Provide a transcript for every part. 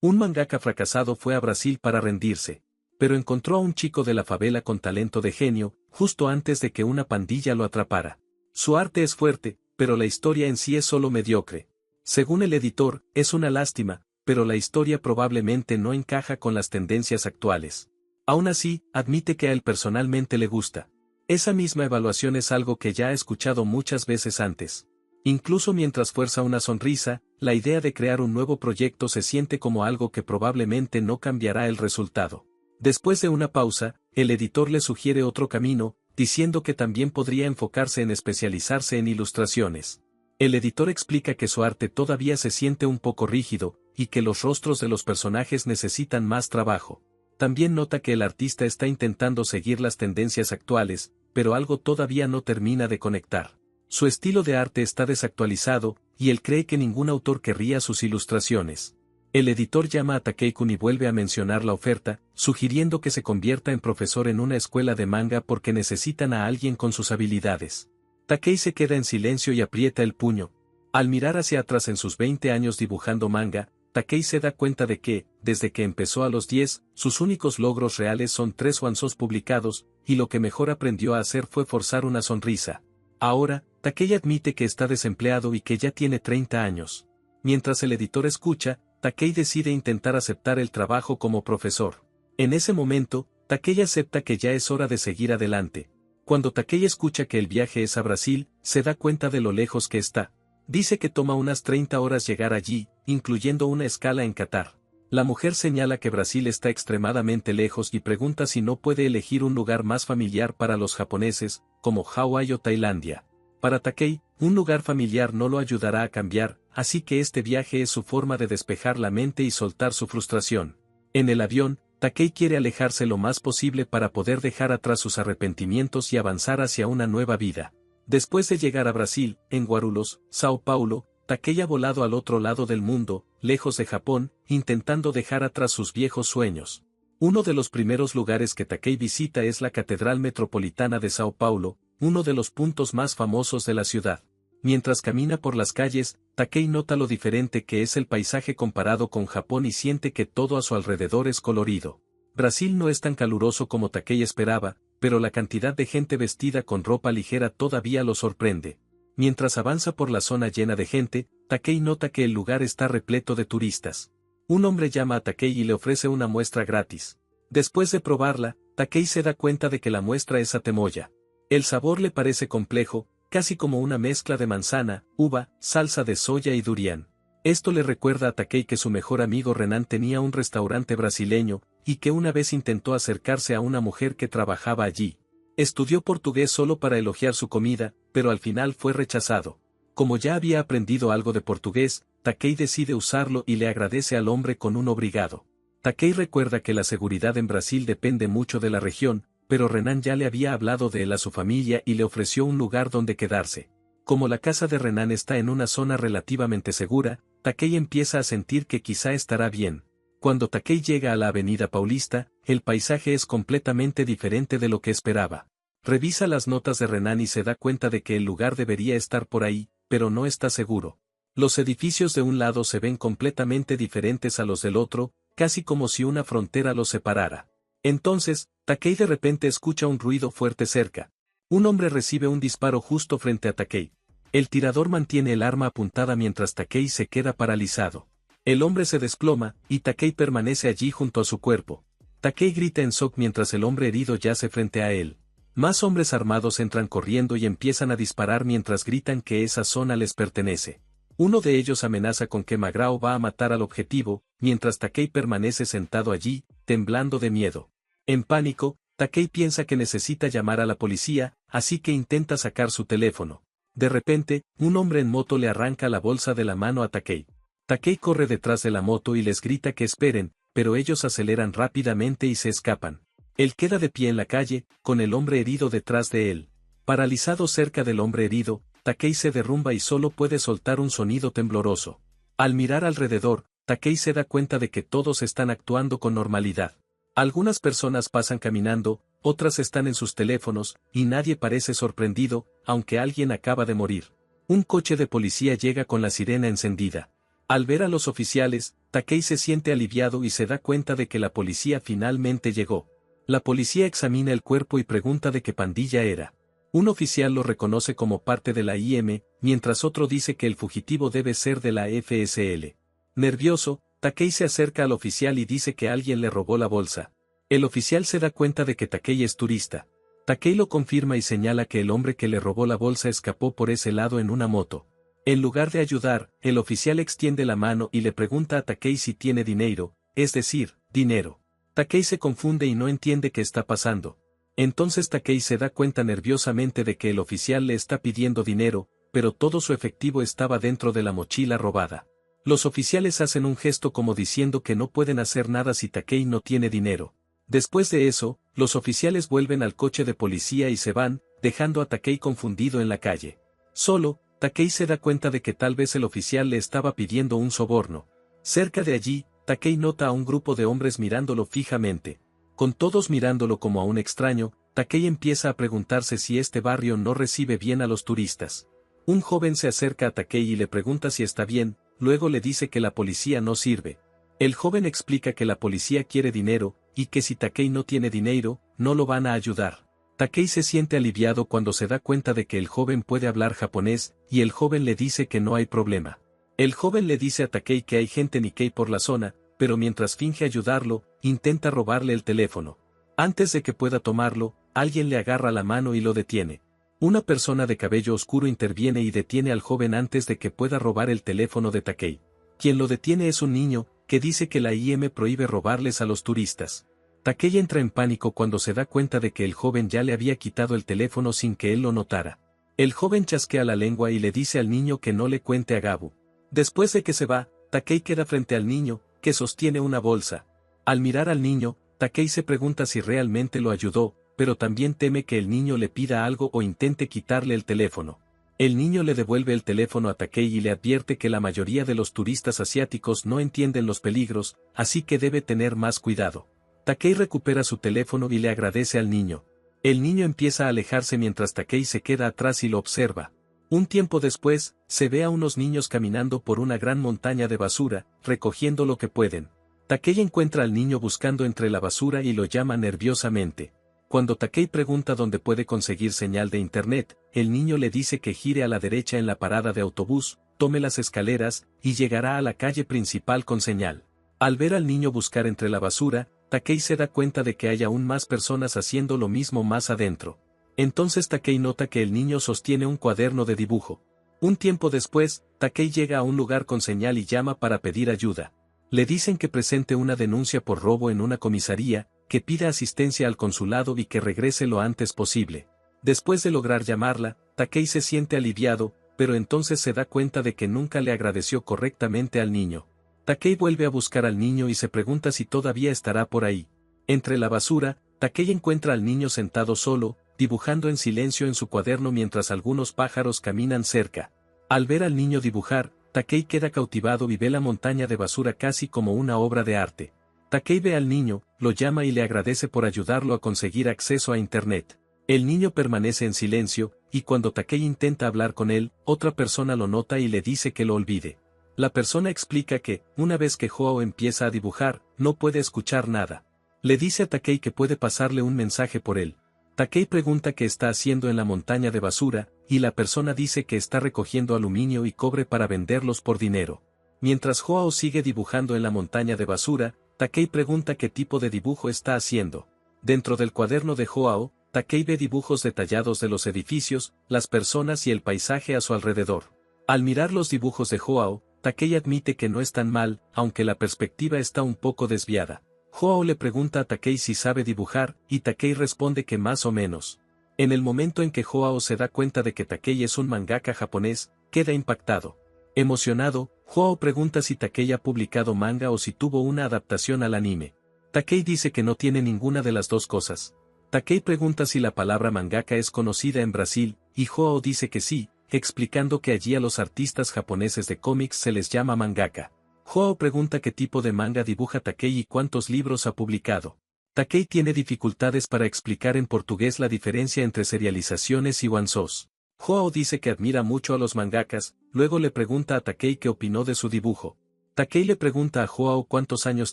Un mangaka fracasado fue a Brasil para rendirse, pero encontró a un chico de la favela con talento de genio, justo antes de que una pandilla lo atrapara. Su arte es fuerte, pero la historia en sí es solo mediocre. Según el editor, es una lástima, pero la historia probablemente no encaja con las tendencias actuales. Aún así, admite que a él personalmente le gusta. Esa misma evaluación es algo que ya ha escuchado muchas veces antes. Incluso mientras fuerza una sonrisa, la idea de crear un nuevo proyecto se siente como algo que probablemente no cambiará el resultado. Después de una pausa, el editor le sugiere otro camino, diciendo que también podría enfocarse en especializarse en ilustraciones. El editor explica que su arte todavía se siente un poco rígido, y que los rostros de los personajes necesitan más trabajo. También nota que el artista está intentando seguir las tendencias actuales, pero algo todavía no termina de conectar. Su estilo de arte está desactualizado, y él cree que ningún autor querría sus ilustraciones. El editor llama a Takei-kun y vuelve a mencionar la oferta, sugiriendo que se convierta en profesor en una escuela de manga porque necesitan a alguien con sus habilidades. Takei se queda en silencio y aprieta el puño. Al mirar hacia atrás en sus 20 años dibujando manga, Takei se da cuenta de que, desde que empezó a los 10, sus únicos logros reales son 3 wansons publicados, y lo que mejor aprendió a hacer fue forzar una sonrisa. Ahora, Takei admite que está desempleado y que ya tiene 30 años. Mientras el editor escucha, Takei decide intentar aceptar el trabajo como profesor. En ese momento, Takei acepta que ya es hora de seguir adelante. Cuando Takei escucha que el viaje es a Brasil, se da cuenta de lo lejos que está. Dice que toma unas 30 horas llegar allí, incluyendo una escala en Qatar. La mujer señala que Brasil está extremadamente lejos y pregunta si no puede elegir un lugar más familiar para los japoneses, como Hawái o Tailandia. Para Takei, un lugar familiar no lo ayudará a cambiar, así que este viaje es su forma de despejar la mente y soltar su frustración. En el avión, Takei quiere alejarse lo más posible para poder dejar atrás sus arrepentimientos y avanzar hacia una nueva vida. Después de llegar a Brasil, en Guarulhos, Sao Paulo, Takei ha volado al otro lado del mundo, lejos de Japón, intentando dejar atrás sus viejos sueños. Uno de los primeros lugares que Takei visita es la Catedral Metropolitana de Sao Paulo, uno de los puntos más famosos de la ciudad. Mientras camina por las calles, Takei nota lo diferente que es el paisaje comparado con Japón y siente que todo a su alrededor es colorido. Brasil no es tan caluroso como Takei esperaba, pero la cantidad de gente vestida con ropa ligera todavía lo sorprende. Mientras avanza por la zona llena de gente, Takei nota que el lugar está repleto de turistas. Un hombre llama a Takei y le ofrece una muestra gratis. Después de probarla, Takei se da cuenta de que la muestra es atemoya. El sabor le parece complejo, casi como una mezcla de manzana, uva, salsa de soya y durian. Esto le recuerda a Takei que su mejor amigo Renan tenía un restaurante brasileño, y que una vez intentó acercarse a una mujer que trabajaba allí. Estudió portugués solo para elogiar su comida, pero al final fue rechazado. Como ya había aprendido algo de portugués, Takei decide usarlo y le agradece al hombre con un obrigado. Takei recuerda que la seguridad en Brasil depende mucho de la región, pero Renan ya le había hablado de él a su familia y le ofreció un lugar donde quedarse. Como la casa de Renan está en una zona relativamente segura, Takei empieza a sentir que quizá estará bien. Cuando Takei llega a la avenida Paulista, el paisaje es completamente diferente de lo que esperaba. Revisa las notas de Renan y se da cuenta de que el lugar debería estar por ahí, pero no está seguro. Los edificios de un lado se ven completamente diferentes a los del otro, casi como si una frontera los separara. Entonces, Takei de repente escucha un ruido fuerte cerca. Un hombre recibe un disparo justo frente a Takei. El tirador mantiene el arma apuntada mientras Takei se queda paralizado. El hombre se desploma, y Takei permanece allí junto a su cuerpo. Takei grita en shock mientras el hombre herido yace frente a él. Más hombres armados entran corriendo y empiezan a disparar mientras gritan que esa zona les pertenece. Uno de ellos amenaza con que Magrao va a matar al objetivo, mientras Takei permanece sentado allí, temblando de miedo. En pánico, Takei piensa que necesita llamar a la policía, así que intenta sacar su teléfono. De repente, un hombre en moto le arranca la bolsa de la mano a Takei. Takei corre detrás de la moto y les grita que esperen, pero ellos aceleran rápidamente y se escapan. Él queda de pie en la calle, con el hombre herido detrás de él. Paralizado cerca del hombre herido, Takei se derrumba y solo puede soltar un sonido tembloroso. Al mirar alrededor, Takei se da cuenta de que todos están actuando con normalidad. Algunas personas pasan caminando, otras están en sus teléfonos, y nadie parece sorprendido, aunque alguien acaba de morir. Un coche de policía llega con la sirena encendida. Al ver a los oficiales, Takei se siente aliviado y se da cuenta de que la policía finalmente llegó. La policía examina el cuerpo y pregunta de qué pandilla era. Un oficial lo reconoce como parte de la IM, mientras otro dice que el fugitivo debe ser de la FSL. Nervioso, Takei se acerca al oficial y dice que alguien le robó la bolsa. El oficial se da cuenta de que Takei es turista. Takei lo confirma y señala que el hombre que le robó la bolsa escapó por ese lado en una moto. En lugar de ayudar, el oficial extiende la mano y le pregunta a Takei si tiene dinero, es decir, dinero. Takei se confunde y no entiende qué está pasando. Entonces Takei se da cuenta nerviosamente de que el oficial le está pidiendo dinero, pero todo su efectivo estaba dentro de la mochila robada. Los oficiales hacen un gesto como diciendo que no pueden hacer nada si Takei no tiene dinero. Después de eso, los oficiales vuelven al coche de policía y se van, dejando a Takei confundido en la calle. Solo, Takei se da cuenta de que tal vez el oficial le estaba pidiendo un soborno. Cerca de allí, Takei nota a un grupo de hombres mirándolo fijamente. Con todos mirándolo como a un extraño, Takei empieza a preguntarse si este barrio no recibe bien a los turistas. Un joven se acerca a Takei y le pregunta si está bien, luego le dice que la policía no sirve. El joven explica que la policía quiere dinero, y que si Takei no tiene dinero, no lo van a ayudar. Takei se siente aliviado cuando se da cuenta de que el joven puede hablar japonés, y el joven le dice que no hay problema. El joven le dice a Takei que hay gente Nikkei por la zona, pero mientras finge ayudarlo, intenta robarle el teléfono. Antes de que pueda tomarlo, alguien le agarra la mano y lo detiene. Una persona de cabello oscuro interviene y detiene al joven antes de que pueda robar el teléfono de Takei. Quien lo detiene es un niño, que dice que la IM prohíbe robarles a los turistas. Takei entra en pánico cuando se da cuenta de que el joven ya le había quitado el teléfono sin que él lo notara. El joven chasquea la lengua y le dice al niño que no le cuente a Gabu. Después de que se va, Takei queda frente al niño, que sostiene una bolsa. Al mirar al niño, Takei se pregunta si realmente lo ayudó, pero también teme que el niño le pida algo o intente quitarle el teléfono. El niño le devuelve el teléfono a Takei y le advierte que la mayoría de los turistas asiáticos no entienden los peligros, así que debe tener más cuidado. Takei recupera su teléfono y le agradece al niño. El niño empieza a alejarse mientras Takei se queda atrás y lo observa. Un tiempo después, se ve a unos niños caminando por una gran montaña de basura, recogiendo lo que pueden. Takei encuentra al niño buscando entre la basura y lo llama nerviosamente. Cuando Takei pregunta dónde puede conseguir señal de internet, el niño le dice que gire a la derecha en la parada de autobús, tome las escaleras, y llegará a la calle principal con señal. Al ver al niño buscar entre la basura, Takei se da cuenta de que hay aún más personas haciendo lo mismo más adentro. Entonces Takei nota que el niño sostiene un cuaderno de dibujo. Un tiempo después, Takei llega a un lugar con señal y llama para pedir ayuda. Le dicen que presente una denuncia por robo en una comisaría, que pida asistencia al consulado y que regrese lo antes posible. Después de lograr llamarla, Takei se siente aliviado, pero entonces se da cuenta de que nunca le agradeció correctamente al niño. Takei vuelve a buscar al niño y se pregunta si todavía estará por ahí. Entre la basura, Takei encuentra al niño sentado solo, dibujando en silencio en su cuaderno mientras algunos pájaros caminan cerca. Al ver al niño dibujar, Takei queda cautivado y ve la montaña de basura casi como una obra de arte. Takei ve al niño, lo llama y le agradece por ayudarlo a conseguir acceso a internet. El niño permanece en silencio, y cuando Takei intenta hablar con él, otra persona lo nota y le dice que lo olvide. La persona explica que, una vez que Joao empieza a dibujar, no puede escuchar nada. Le dice a Takei que puede pasarle un mensaje por él. Takei pregunta qué está haciendo en la montaña de basura, y la persona dice que está recogiendo aluminio y cobre para venderlos por dinero. Mientras Joao sigue dibujando en la montaña de basura, Takei pregunta qué tipo de dibujo está haciendo. Dentro del cuaderno de Joao, Takei ve dibujos detallados de los edificios, las personas y el paisaje a su alrededor. Al mirar los dibujos de Joao, Takei admite que no están mal, aunque la perspectiva está un poco desviada. Joao le pregunta a Takei si sabe dibujar, y Takei responde que más o menos. En el momento en que Joao se da cuenta de que Takei es un mangaka japonés, queda impactado. Emocionado, Joao pregunta si Takei ha publicado manga o si tuvo una adaptación al anime. Takei dice que no tiene ninguna de las dos cosas. Takei pregunta si la palabra mangaka es conocida en Brasil, y Joao dice que sí, explicando que allí a los artistas japoneses de cómics se les llama mangaka. Joao pregunta qué tipo de manga dibuja Takei y cuántos libros ha publicado. Takei tiene dificultades para explicar en portugués la diferencia entre serializaciones y one-shots. Joao dice que admira mucho a los mangakas, luego le pregunta a Takei qué opinó de su dibujo. Takei le pregunta a Joao cuántos años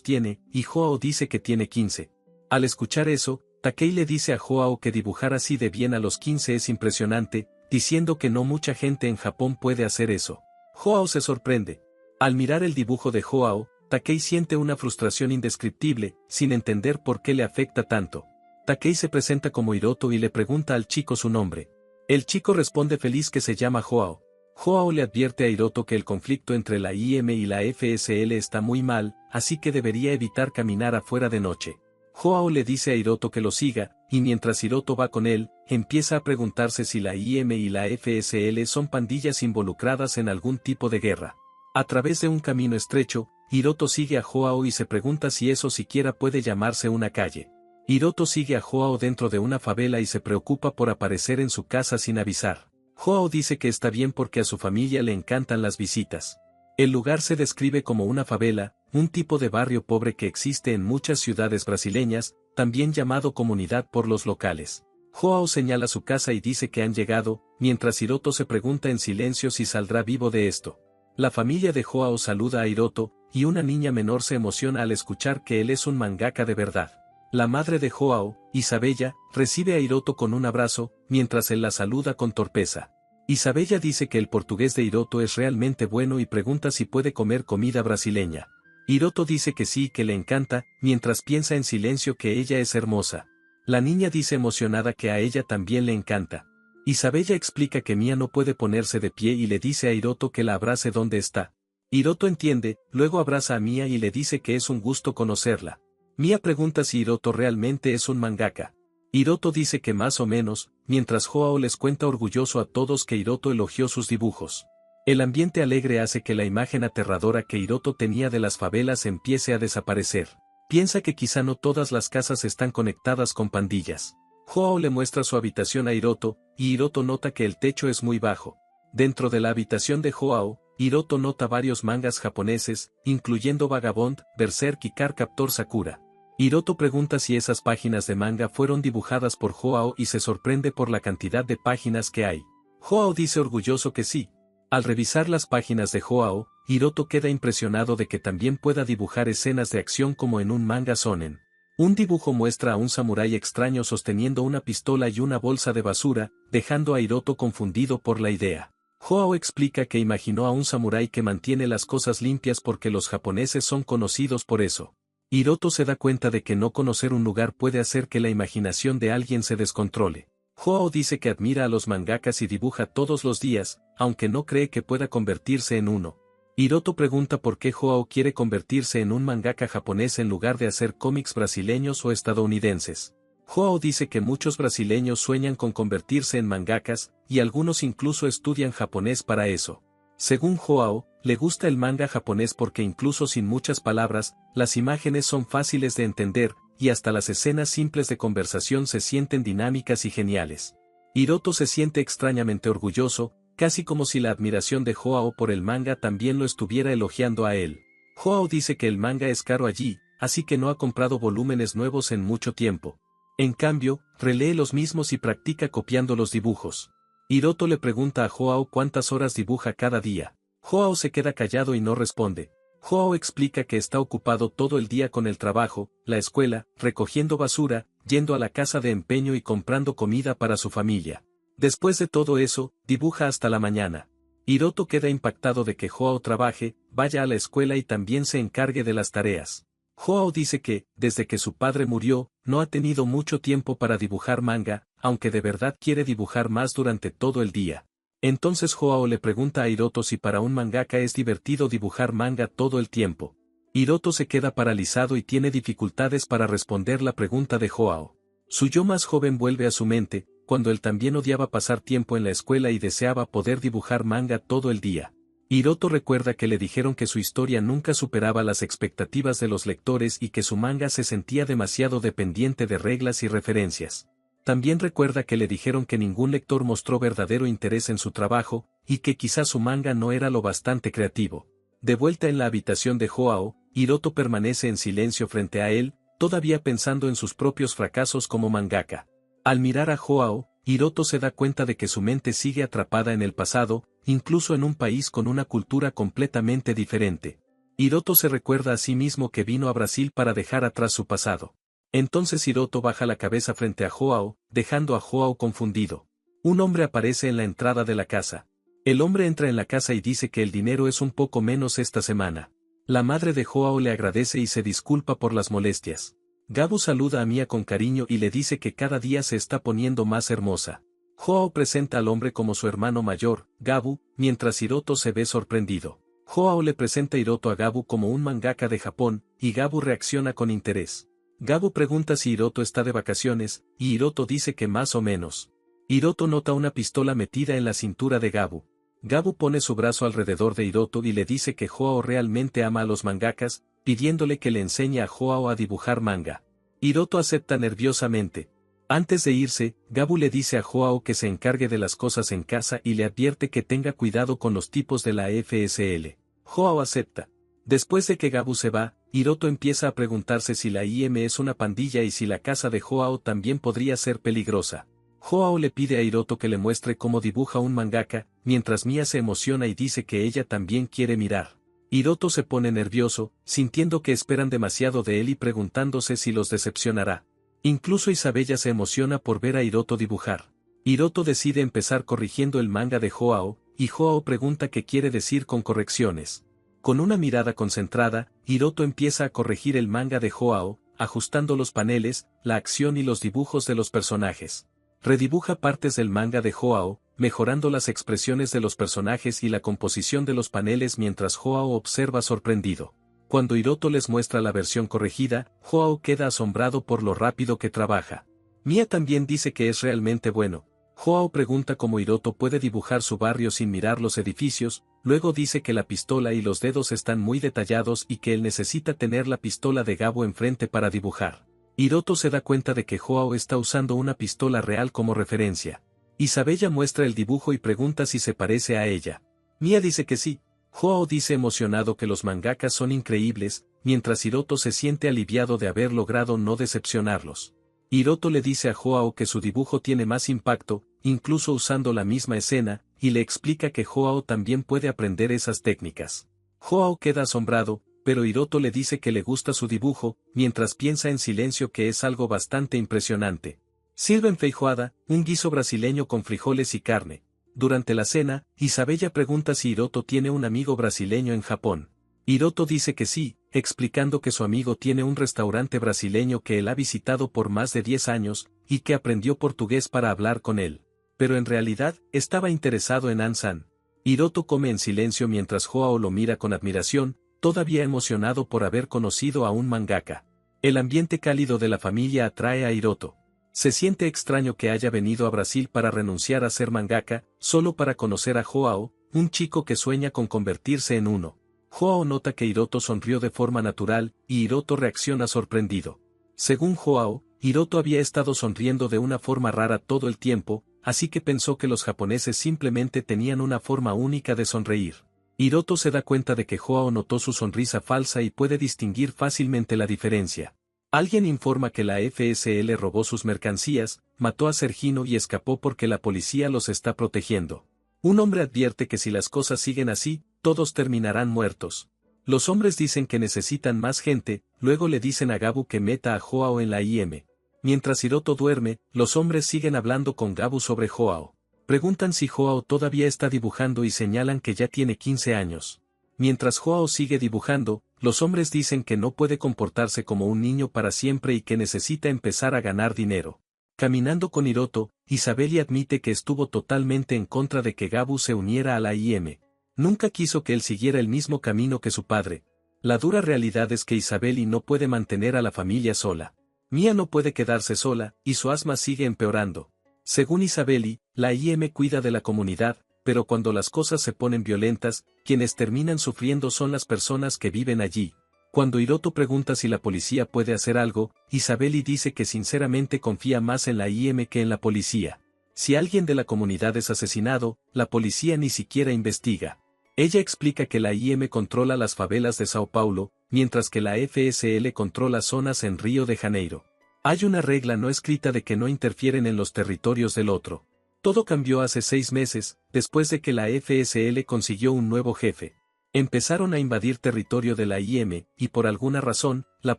tiene, y Joao dice que tiene 15. Al escuchar eso, Takei le dice a Joao que dibujar así de bien a los 15 es impresionante, diciendo que no mucha gente en Japón puede hacer eso. Joao se sorprende. Al mirar el dibujo de Joao, Takei siente una frustración indescriptible, sin entender por qué le afecta tanto. Takei se presenta como Hiroto y le pregunta al chico su nombre. El chico responde feliz que se llama Joao. Joao le advierte a Hiroto que el conflicto entre la IM y la FSL está muy mal, así que debería evitar caminar afuera de noche. Joao le dice a Hiroto que lo siga, y mientras Hiroto va con él, empieza a preguntarse si la IM y la FSL son pandillas involucradas en algún tipo de guerra. A través de un camino estrecho, Hiroto sigue a Joao y se pregunta si eso siquiera puede llamarse una calle. Hiroto sigue a Joao dentro de una favela y se preocupa por aparecer en su casa sin avisar. Joao dice que está bien porque a su familia le encantan las visitas. El lugar se describe como una favela, un tipo de barrio pobre que existe en muchas ciudades brasileñas, también llamado comunidad por los locales. Joao señala su casa y dice que han llegado, mientras Hiroto se pregunta en silencio si saldrá vivo de esto. La familia de Joao saluda a Hiroto, y una niña menor se emociona al escuchar que él es un mangaka de verdad. La madre de Joao, Isabella, recibe a Hiroto con un abrazo, mientras él la saluda con torpeza. Isabella dice que el portugués de Hiroto es realmente bueno y pregunta si puede comer comida brasileña. Hiroto dice que sí y que le encanta, mientras piensa en silencio que ella es hermosa. La niña dice emocionada que a ella también le encanta. Isabella explica que Mia no puede ponerse de pie y le dice a Hiroto que la abrace donde está. Hiroto entiende, luego abraza a Mia y le dice que es un gusto conocerla. Mia pregunta si Hiroto realmente es un mangaka. Hiroto dice que más o menos, mientras Joao les cuenta orgulloso a todos que Hiroto elogió sus dibujos. El ambiente alegre hace que la imagen aterradora que Hiroto tenía de las favelas empiece a desaparecer. Piensa que quizá no todas las casas están conectadas con pandillas. Joao le muestra su habitación a Hiroto, y Hiroto nota que el techo es muy bajo. Dentro de la habitación de Joao, Hiroto nota varios mangas japoneses, incluyendo Vagabond, Berserk y Cardcaptor Sakura. Hiroto pregunta si esas páginas de manga fueron dibujadas por Joao y se sorprende por la cantidad de páginas que hay. Joao dice orgulloso que sí. Al revisar las páginas de Joao, Hiroto queda impresionado de que también pueda dibujar escenas de acción como en un manga shonen. Un dibujo muestra a un samurái extraño sosteniendo una pistola y una bolsa de basura, dejando a Hiroto confundido por la idea. Joao explica que imaginó a un samurái que mantiene las cosas limpias porque los japoneses son conocidos por eso. Hiroto se da cuenta de que no conocer un lugar puede hacer que la imaginación de alguien se descontrole. Joao dice que admira a los mangakas y dibuja todos los días, aunque no cree que pueda convertirse en uno. Hiroto pregunta por qué Joao quiere convertirse en un mangaka japonés en lugar de hacer cómics brasileños o estadounidenses. Joao dice que muchos brasileños sueñan con convertirse en mangakas, y algunos incluso estudian japonés para eso. Según Joao, le gusta el manga japonés porque incluso sin muchas palabras, las imágenes son fáciles de entender, y hasta las escenas simples de conversación se sienten dinámicas y geniales. Hiroto se siente extrañamente orgulloso, casi como si la admiración de Joao por el manga también lo estuviera elogiando a él. Joao dice que el manga es caro allí, así que no ha comprado volúmenes nuevos en mucho tiempo. En cambio, relee los mismos y practica copiando los dibujos. Hiroto le pregunta a Joao cuántas horas dibuja cada día. Joao se queda callado y no responde. Joao explica que está ocupado todo el día con el trabajo, la escuela, recogiendo basura, yendo a la casa de empeño y comprando comida para su familia. Después de todo eso, dibuja hasta la mañana. Hiroto queda impactado de que Joao trabaje, vaya a la escuela y también se encargue de las tareas. Joao dice que, desde que su padre murió, no ha tenido mucho tiempo para dibujar manga, aunque de verdad quiere dibujar más durante todo el día. Entonces Joao le pregunta a Hiroto si para un mangaka es divertido dibujar manga todo el tiempo. Hiroto se queda paralizado y tiene dificultades para responder la pregunta de Joao. Su yo más joven vuelve a su mente, cuando él también odiaba pasar tiempo en la escuela y deseaba poder dibujar manga todo el día. Hiroto recuerda que le dijeron que su historia nunca superaba las expectativas de los lectores y que su manga se sentía demasiado dependiente de reglas y referencias. También recuerda que le dijeron que ningún lector mostró verdadero interés en su trabajo, y que quizás su manga no era lo bastante creativo. De vuelta en la habitación de Joao, Hiroto permanece en silencio frente a él, todavía pensando en sus propios fracasos como mangaka. Al mirar a Joao, Hiroto se da cuenta de que su mente sigue atrapada en el pasado, incluso en un país con una cultura completamente diferente. Hiroto se recuerda a sí mismo que vino a Brasil para dejar atrás su pasado. Entonces Hiroto baja la cabeza frente a Joao, dejando a Joao confundido. Un hombre aparece en la entrada de la casa. El hombre entra en la casa y dice que el dinero es un poco menos esta semana. La madre de Joao le agradece y se disculpa por las molestias. Gabu saluda a Mia con cariño y le dice que cada día se está poniendo más hermosa. Joao presenta al hombre como su hermano mayor, Gabu, mientras Hiroto se ve sorprendido. Joao le presenta a Hiroto a Gabu como un mangaka de Japón, y Gabu reacciona con interés. Gabu pregunta si Hiroto está de vacaciones, y Hiroto dice que más o menos. Hiroto nota una pistola metida en la cintura de Gabu. Gabu pone su brazo alrededor de Hiroto y le dice que Joao realmente ama a los mangakas, pidiéndole que le enseñe a Joao a dibujar manga. Hiroto acepta nerviosamente. Antes de irse, Gabu le dice a Joao que se encargue de las cosas en casa y le advierte que tenga cuidado con los tipos de la FSL. Joao acepta. Después de que Gabu se va, Hiroto empieza a preguntarse si la IM es una pandilla y si la casa de Joao también podría ser peligrosa. Joao le pide a Hiroto que le muestre cómo dibuja un mangaka, mientras Mia se emociona y dice que ella también quiere mirar. Hiroto se pone nervioso, sintiendo que esperan demasiado de él y preguntándose si los decepcionará. Incluso Isabella se emociona por ver a Hiroto dibujar. Hiroto decide empezar corrigiendo el manga de Joao, y Joao pregunta qué quiere decir con correcciones. Con una mirada concentrada, Hiroto empieza a corregir el manga de Joao, ajustando los paneles, la acción y los dibujos de los personajes. Redibuja partes del manga de Joao, mejorando las expresiones de los personajes y la composición de los paneles mientras Joao observa sorprendido. Cuando Hiroto les muestra la versión corregida, Joao queda asombrado por lo rápido que trabaja. Mia también dice que es realmente bueno. Joao pregunta cómo Hiroto puede dibujar su barrio sin mirar los edificios, luego dice que la pistola y los dedos están muy detallados y que él necesita tener la pistola de Gabu enfrente para dibujar. Hiroto se da cuenta de que Joao está usando una pistola real como referencia. Isabella muestra el dibujo y pregunta si se parece a ella. Mia dice que sí. Joao dice emocionado que los mangakas son increíbles, mientras Hiroto se siente aliviado de haber logrado no decepcionarlos. Hiroto le dice a Joao que su dibujo tiene más impacto, incluso usando la misma escena, y le explica que Joao también puede aprender esas técnicas. Joao queda asombrado, pero Hiroto le dice que le gusta su dibujo, mientras piensa en silencio que es algo bastante impresionante. Sirven feijoada, un guiso brasileño con frijoles y carne. Durante la cena, Isabella pregunta si Hiroto tiene un amigo brasileño en Japón. Hiroto dice que sí, explicando que su amigo tiene un restaurante brasileño que él ha visitado por más de 10 años, y que aprendió portugués para hablar con él. Pero en realidad, estaba interesado en Ansan. Hiroto come en silencio mientras Joao lo mira con admiración, todavía emocionado por haber conocido a un mangaka. El ambiente cálido de la familia atrae a Hiroto. Se siente extraño que haya venido a Brasil para renunciar a ser mangaka, solo para conocer a Joao, un chico que sueña con convertirse en uno. Joao nota que Hiroto sonrió de forma natural, y Hiroto reacciona sorprendido. Según Joao, Hiroto había estado sonriendo de una forma rara todo el tiempo, así que pensó que los japoneses simplemente tenían una forma única de sonreír. Hiroto se da cuenta de que Joao notó su sonrisa falsa y puede distinguir fácilmente la diferencia. Alguien informa que la FSL robó sus mercancías, mató a Sergino y escapó porque la policía los está protegiendo. Un hombre advierte que si las cosas siguen así, todos terminarán muertos. Los hombres dicen que necesitan más gente, luego le dicen a Gabu que meta a Joao en la IM. Mientras Hiroto duerme, los hombres siguen hablando con Gabu sobre Joao. Preguntan si Joao todavía está dibujando y señalan que ya tiene 15 años. Mientras Joao sigue dibujando, los hombres dicen que no puede comportarse como un niño para siempre y que necesita empezar a ganar dinero. Caminando con Hiroto, Isabella admite que estuvo totalmente en contra de que Gabu se uniera a la IM. Nunca quiso que él siguiera el mismo camino que su padre. La dura realidad es que Isabella no puede mantener a la familia sola. Mia no puede quedarse sola, y su asma sigue empeorando. Según Isabella, la IM cuida de la comunidad, pero cuando las cosas se ponen violentas, quienes terminan sufriendo son las personas que viven allí. Cuando Hiroto pregunta si la policía puede hacer algo, Isabella dice que sinceramente confía más en la IM que en la policía. Si alguien de la comunidad es asesinado, la policía ni siquiera investiga. Ella explica que la IM controla las favelas de Sao Paulo, mientras que la FSL controla zonas en Río de Janeiro. Hay una regla no escrita de que no interfieren en los territorios del otro. Todo cambió hace 6 meses, después de que la FSL consiguió un nuevo jefe. Empezaron a invadir territorio de la IM, y por alguna razón, la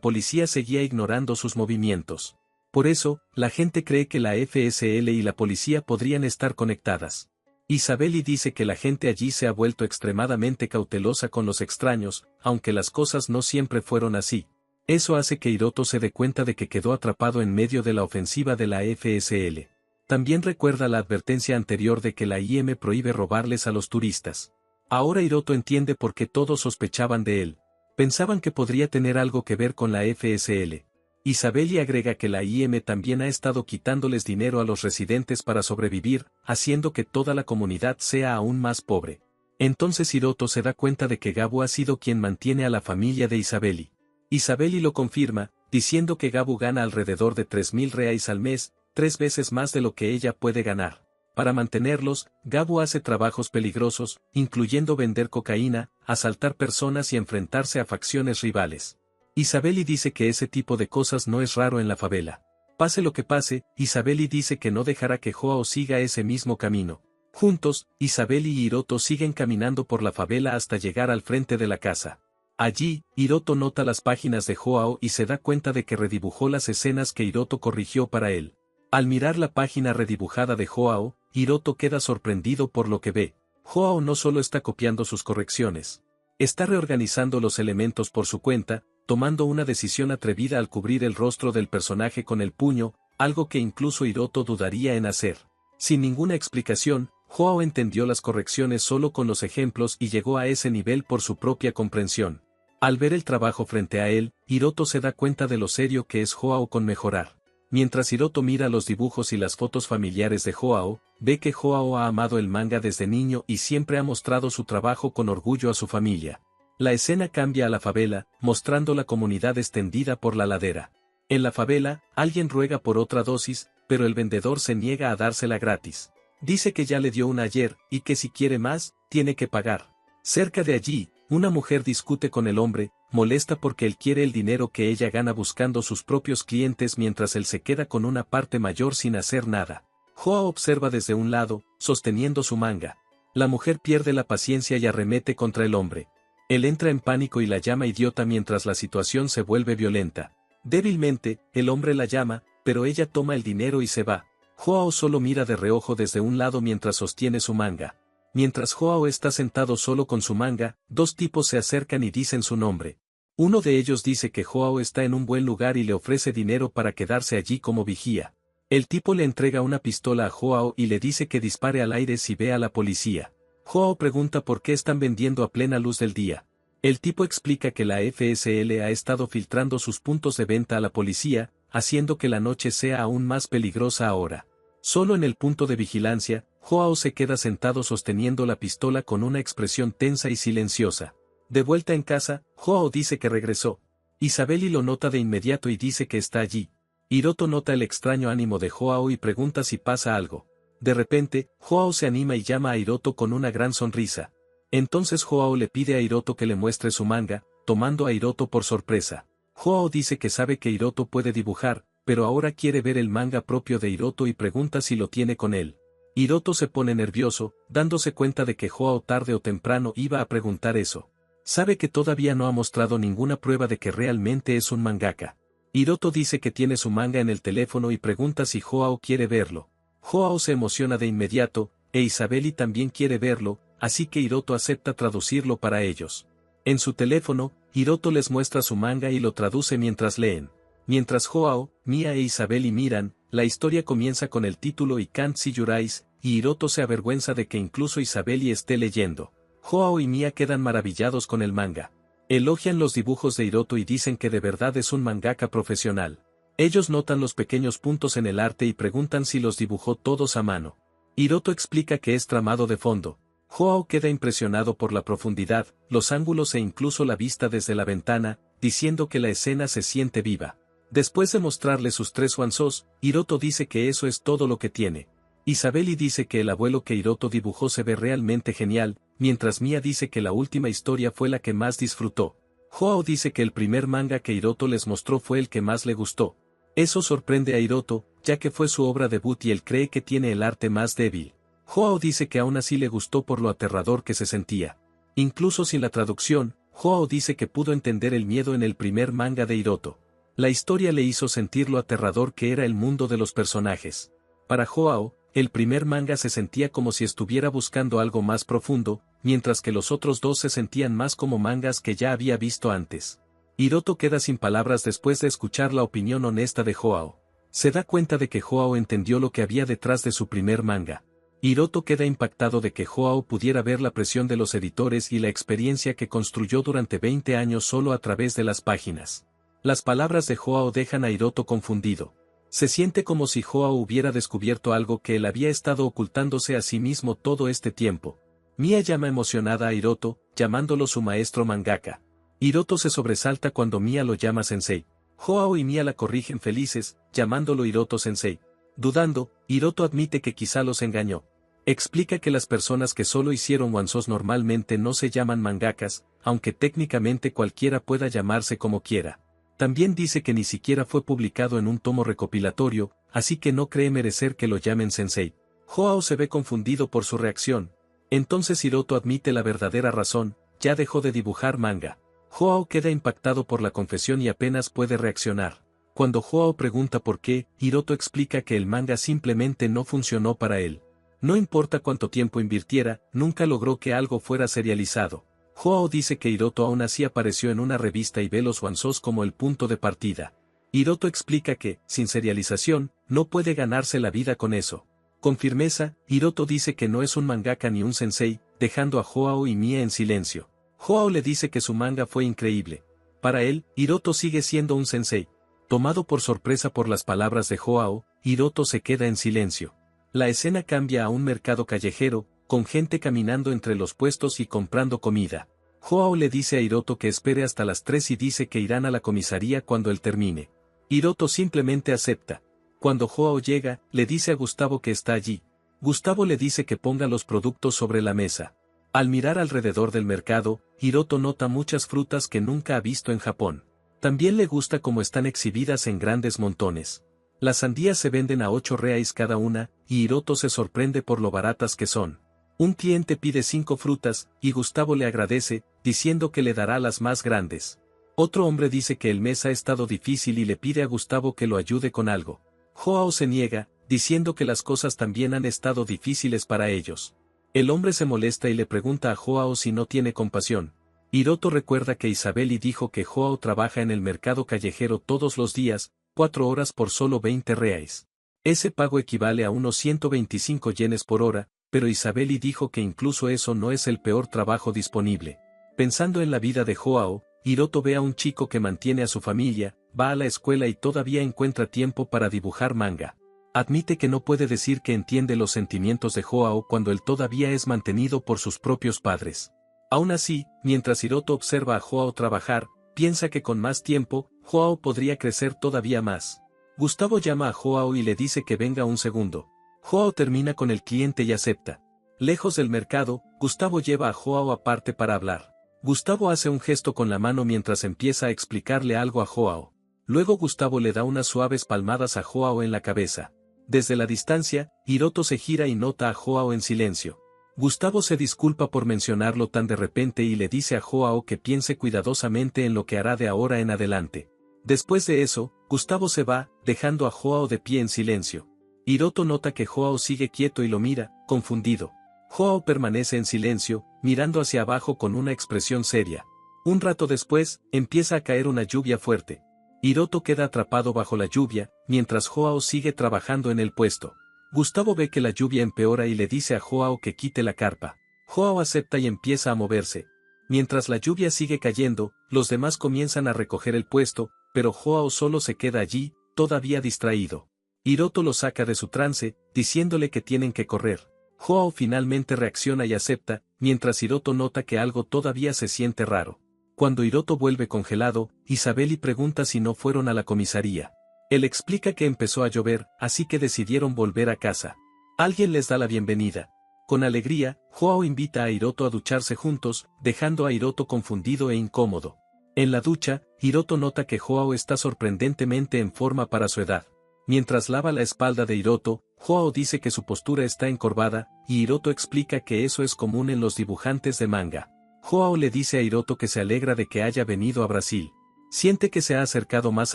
policía seguía ignorando sus movimientos. Por eso, la gente cree que la FSL y la policía podrían estar conectadas. Isabeli dice que la gente allí se ha vuelto extremadamente cautelosa con los extraños, aunque las cosas no siempre fueron así. Eso hace que Hiroto se dé cuenta de que quedó atrapado en medio de la ofensiva de la FSL. También recuerda la advertencia anterior de que la IM prohíbe robarles a los turistas. Ahora Hiroto entiende por qué todos sospechaban de él. Pensaban que podría tener algo que ver con la FSL. Isabeli agrega que la IM también ha estado quitándoles dinero a los residentes para sobrevivir, haciendo que toda la comunidad sea aún más pobre. Entonces Hiroto se da cuenta de que Gabu ha sido quien mantiene a la familia de Isabeli. Isabeli lo confirma, diciendo que Gabu gana alrededor de 3.000 reais al mes, 3 veces más de lo que ella puede ganar. Para mantenerlos, Gabu hace trabajos peligrosos, incluyendo vender cocaína, asaltar personas y enfrentarse a facciones rivales. Isabeli dice que ese tipo de cosas no es raro en la favela. Pase lo que pase, Isabeli dice que no dejará que Joao siga ese mismo camino. Juntos, Isabeli y Hiroto siguen caminando por la favela hasta llegar al frente de la casa. Allí, Hiroto nota las páginas de Joao y se da cuenta de que redibujó las escenas que Hiroto corrigió para él. Al mirar la página redibujada de Joao, Hiroto queda sorprendido por lo que ve. Joao no solo está copiando sus correcciones. Está reorganizando los elementos por su cuenta, tomando una decisión atrevida al cubrir el rostro del personaje con el puño, algo que incluso Hiroto dudaría en hacer. Sin ninguna explicación, Joao entendió las correcciones solo con los ejemplos y llegó a ese nivel por su propia comprensión. Al ver el trabajo frente a él, Hiroto se da cuenta de lo serio que es Joao con mejorar. Mientras Hiroto mira los dibujos y las fotos familiares de Joao, ve que Joao ha amado el manga desde niño y siempre ha mostrado su trabajo con orgullo a su familia. La escena cambia a la favela, mostrando la comunidad extendida por la ladera. En la favela, alguien ruega por otra dosis, pero el vendedor se niega a dársela gratis. Dice que ya le dio una ayer, y que si quiere más, tiene que pagar. Cerca de allí, una mujer discute con el hombre, molesta porque él quiere el dinero que ella gana buscando sus propios clientes mientras él se queda con una parte mayor sin hacer nada. Joao observa desde un lado, sosteniendo su manga. La mujer pierde la paciencia y arremete contra el hombre. Él entra en pánico y la llama idiota mientras la situación se vuelve violenta. Débilmente, el hombre la llama, pero ella toma el dinero y se va. Joao solo mira de reojo desde un lado mientras sostiene su manga. Mientras Joao está sentado solo con su manga, dos tipos se acercan y dicen su nombre. Uno de ellos dice que Joao está en un buen lugar y le ofrece dinero para quedarse allí como vigía. El tipo le entrega una pistola a Joao y le dice que dispare al aire si ve a la policía. Joao pregunta por qué están vendiendo a plena luz del día. El tipo explica que la FSL ha estado filtrando sus puntos de venta a la policía, haciendo que la noche sea aún más peligrosa ahora. Solo en el punto de vigilancia, Joao se queda sentado sosteniendo la pistola con una expresión tensa y silenciosa. De vuelta en casa, Joao dice que regresó. Isabeli lo nota de inmediato y dice que está allí. Hiroto nota el extraño ánimo de Joao y pregunta si pasa algo. De repente, Joao se anima y llama a Hiroto con una gran sonrisa. Entonces Joao le pide a Hiroto que le muestre su manga, tomando a Hiroto por sorpresa. Joao dice que sabe que Hiroto puede dibujar, pero ahora quiere ver el manga propio de Hiroto y pregunta si lo tiene con él. Hiroto se pone nervioso, dándose cuenta de que Joao tarde o temprano iba a preguntar eso. Sabe que todavía no ha mostrado ninguna prueba de que realmente es un mangaka. Hiroto dice que tiene su manga en el teléfono y pregunta si Joao quiere verlo. Joao se emociona de inmediato, e Isabeli también quiere verlo, así que Hiroto acepta traducirlo para ellos. En su teléfono, Hiroto les muestra su manga y lo traduce mientras leen. Mientras Joao, Mia e Isabeli miran, la historia comienza con el título "I Can't See Your Eyes", y Hiroto se avergüenza de que incluso Isabeli esté leyendo. Joao y Mia quedan maravillados con el manga. Elogian los dibujos de Hiroto y dicen que de verdad es un mangaka profesional. Ellos notan los pequeños puntos en el arte y preguntan si los dibujó todos a mano. Hiroto explica que es tramado de fondo. Joao queda impresionado por la profundidad, los ángulos e incluso la vista desde la ventana, diciendo que la escena se siente viva. Después de mostrarle sus 3 wansos, Hiroto dice que eso es todo lo que tiene. Isabeli dice que el abuelo que Hiroto dibujó se ve realmente genial, mientras Mia dice que la última historia fue la que más disfrutó. Joao dice que el primer manga que Hiroto les mostró fue el que más le gustó. Eso sorprende a Hiroto, ya que fue su obra debut y él cree que tiene el arte más débil. Joao dice que aún así le gustó por lo aterrador que se sentía. Incluso sin la traducción, Joao dice que pudo entender el miedo en el primer manga de Hiroto. La historia le hizo sentir lo aterrador que era el mundo de los personajes. Para Joao, el primer manga se sentía como si estuviera buscando algo más profundo, mientras que los otros dos se sentían más como mangas que ya había visto antes. Hiroto queda sin palabras después de escuchar la opinión honesta de Joao. Se da cuenta de que Joao entendió lo que había detrás de su primer manga. Hiroto queda impactado de que Joao pudiera ver la presión de los editores y la experiencia que construyó durante 20 años solo a través de las páginas. Las palabras de Joao dejan a Hiroto confundido. Se siente como si Joao hubiera descubierto algo que él había estado ocultándose a sí mismo todo este tiempo. Mia llama emocionada a Hiroto, llamándolo su maestro mangaka. Hiroto se sobresalta cuando Mia lo llama sensei. Joao y Mia la corrigen felices, llamándolo Hiroto sensei. Dudando, Hiroto admite que quizá los engañó. Explica que las personas que solo hicieron one-shots normalmente no se llaman mangakas, aunque técnicamente cualquiera pueda llamarse como quiera. También dice que ni siquiera fue publicado en un tomo recopilatorio, así que no cree merecer que lo llamen sensei. Joao se ve confundido por su reacción. Entonces Hiroto admite la verdadera razón, ya dejó de dibujar manga. Joao queda impactado por la confesión y apenas puede reaccionar. Cuando Joao pregunta por qué, Hiroto explica que el manga simplemente no funcionó para él. No importa cuánto tiempo invirtiera, nunca logró que algo fuera serializado. Joao dice que Hiroto aún así apareció en una revista y ve los one-shots como el punto de partida. Hiroto explica que, sin serialización, no puede ganarse la vida con eso. Con firmeza, Hiroto dice que no es un mangaka ni un sensei, dejando a Joao y Mia en silencio. Joao le dice que su manga fue increíble. Para él, Hiroto sigue siendo un sensei. Tomado por sorpresa por las palabras de Joao, Hiroto se queda en silencio. La escena cambia a un mercado callejero, con gente caminando entre los puestos y comprando comida. Joao le dice a Hiroto que espere hasta las 3 y dice que irán a la comisaría cuando él termine. Hiroto simplemente acepta. Cuando Joao llega, le dice a Gustavo que está allí. Gustavo le dice que ponga los productos sobre la mesa. Al mirar alrededor del mercado, Hiroto nota muchas frutas que nunca ha visto en Japón. También le gusta cómo están exhibidas en grandes montones. Las sandías se venden a 8 reais cada una, y Hiroto se sorprende por lo baratas que son. Un cliente pide 5 frutas, y Gustavo le agradece, diciendo que le dará las más grandes. Otro hombre dice que el mes ha estado difícil y le pide a Gustavo que lo ayude con algo. Joao se niega, diciendo que las cosas también han estado difíciles para ellos. El hombre se molesta y le pregunta a Joao si no tiene compasión. Hiroto recuerda que Isabeli dijo que Joao trabaja en el mercado callejero todos los días, 4 horas por solo 20 reais. Ese pago equivale a unos 125 yenes por hora, pero Isabeli dijo que incluso eso no es el peor trabajo disponible. Pensando en la vida de Joao, Hiroto ve a un chico que mantiene a su familia, va a la escuela y todavía encuentra tiempo para dibujar manga. Admite que no puede decir que entiende los sentimientos de Joao cuando él todavía es mantenido por sus propios padres. Aún así, mientras Hiroto observa a Joao trabajar, piensa que con más tiempo, Joao podría crecer todavía más. Gustavo llama a Joao y le dice que venga un segundo. Joao termina con el cliente y acepta. Lejos del mercado, Gustavo lleva a Joao aparte para hablar. Gustavo hace un gesto con la mano mientras empieza a explicarle algo a Joao. Luego Gustavo le da unas suaves palmadas a Joao en la cabeza. Desde la distancia, Hiroto se gira y nota a Joao en silencio. Gustavo se disculpa por mencionarlo tan de repente y le dice a Joao que piense cuidadosamente en lo que hará de ahora en adelante. Después de eso, Gustavo se va, dejando a Joao de pie en silencio. Hiroto nota que Joao sigue quieto y lo mira, confundido. Joao permanece en silencio, mirando hacia abajo con una expresión seria. Un rato después, empieza a caer una lluvia fuerte. Hiroto queda atrapado bajo la lluvia, mientras Joao sigue trabajando en el puesto. Gustavo ve que la lluvia empeora y le dice a Joao que quite la carpa. Joao acepta y empieza a moverse. Mientras la lluvia sigue cayendo, los demás comienzan a recoger el puesto, pero Joao solo se queda allí, todavía distraído. Hiroto lo saca de su trance, diciéndole que tienen que correr. Joao finalmente reacciona y acepta, mientras Hiroto nota que algo todavía se siente raro. Cuando Hiroto vuelve congelado, Isabeli pregunta si no fueron a la comisaría. Él explica que empezó a llover, así que decidieron volver a casa. Alguien les da la bienvenida. Con alegría, Joao invita a Hiroto a ducharse juntos, dejando a Hiroto confundido e incómodo. En la ducha, Hiroto nota que Joao está sorprendentemente en forma para su edad. Mientras lava la espalda de Hiroto, Joao dice que su postura está encorvada, y Hiroto explica que eso es común en los dibujantes de manga. Joao le dice a Hiroto que se alegra de que haya venido a Brasil. Siente que se ha acercado más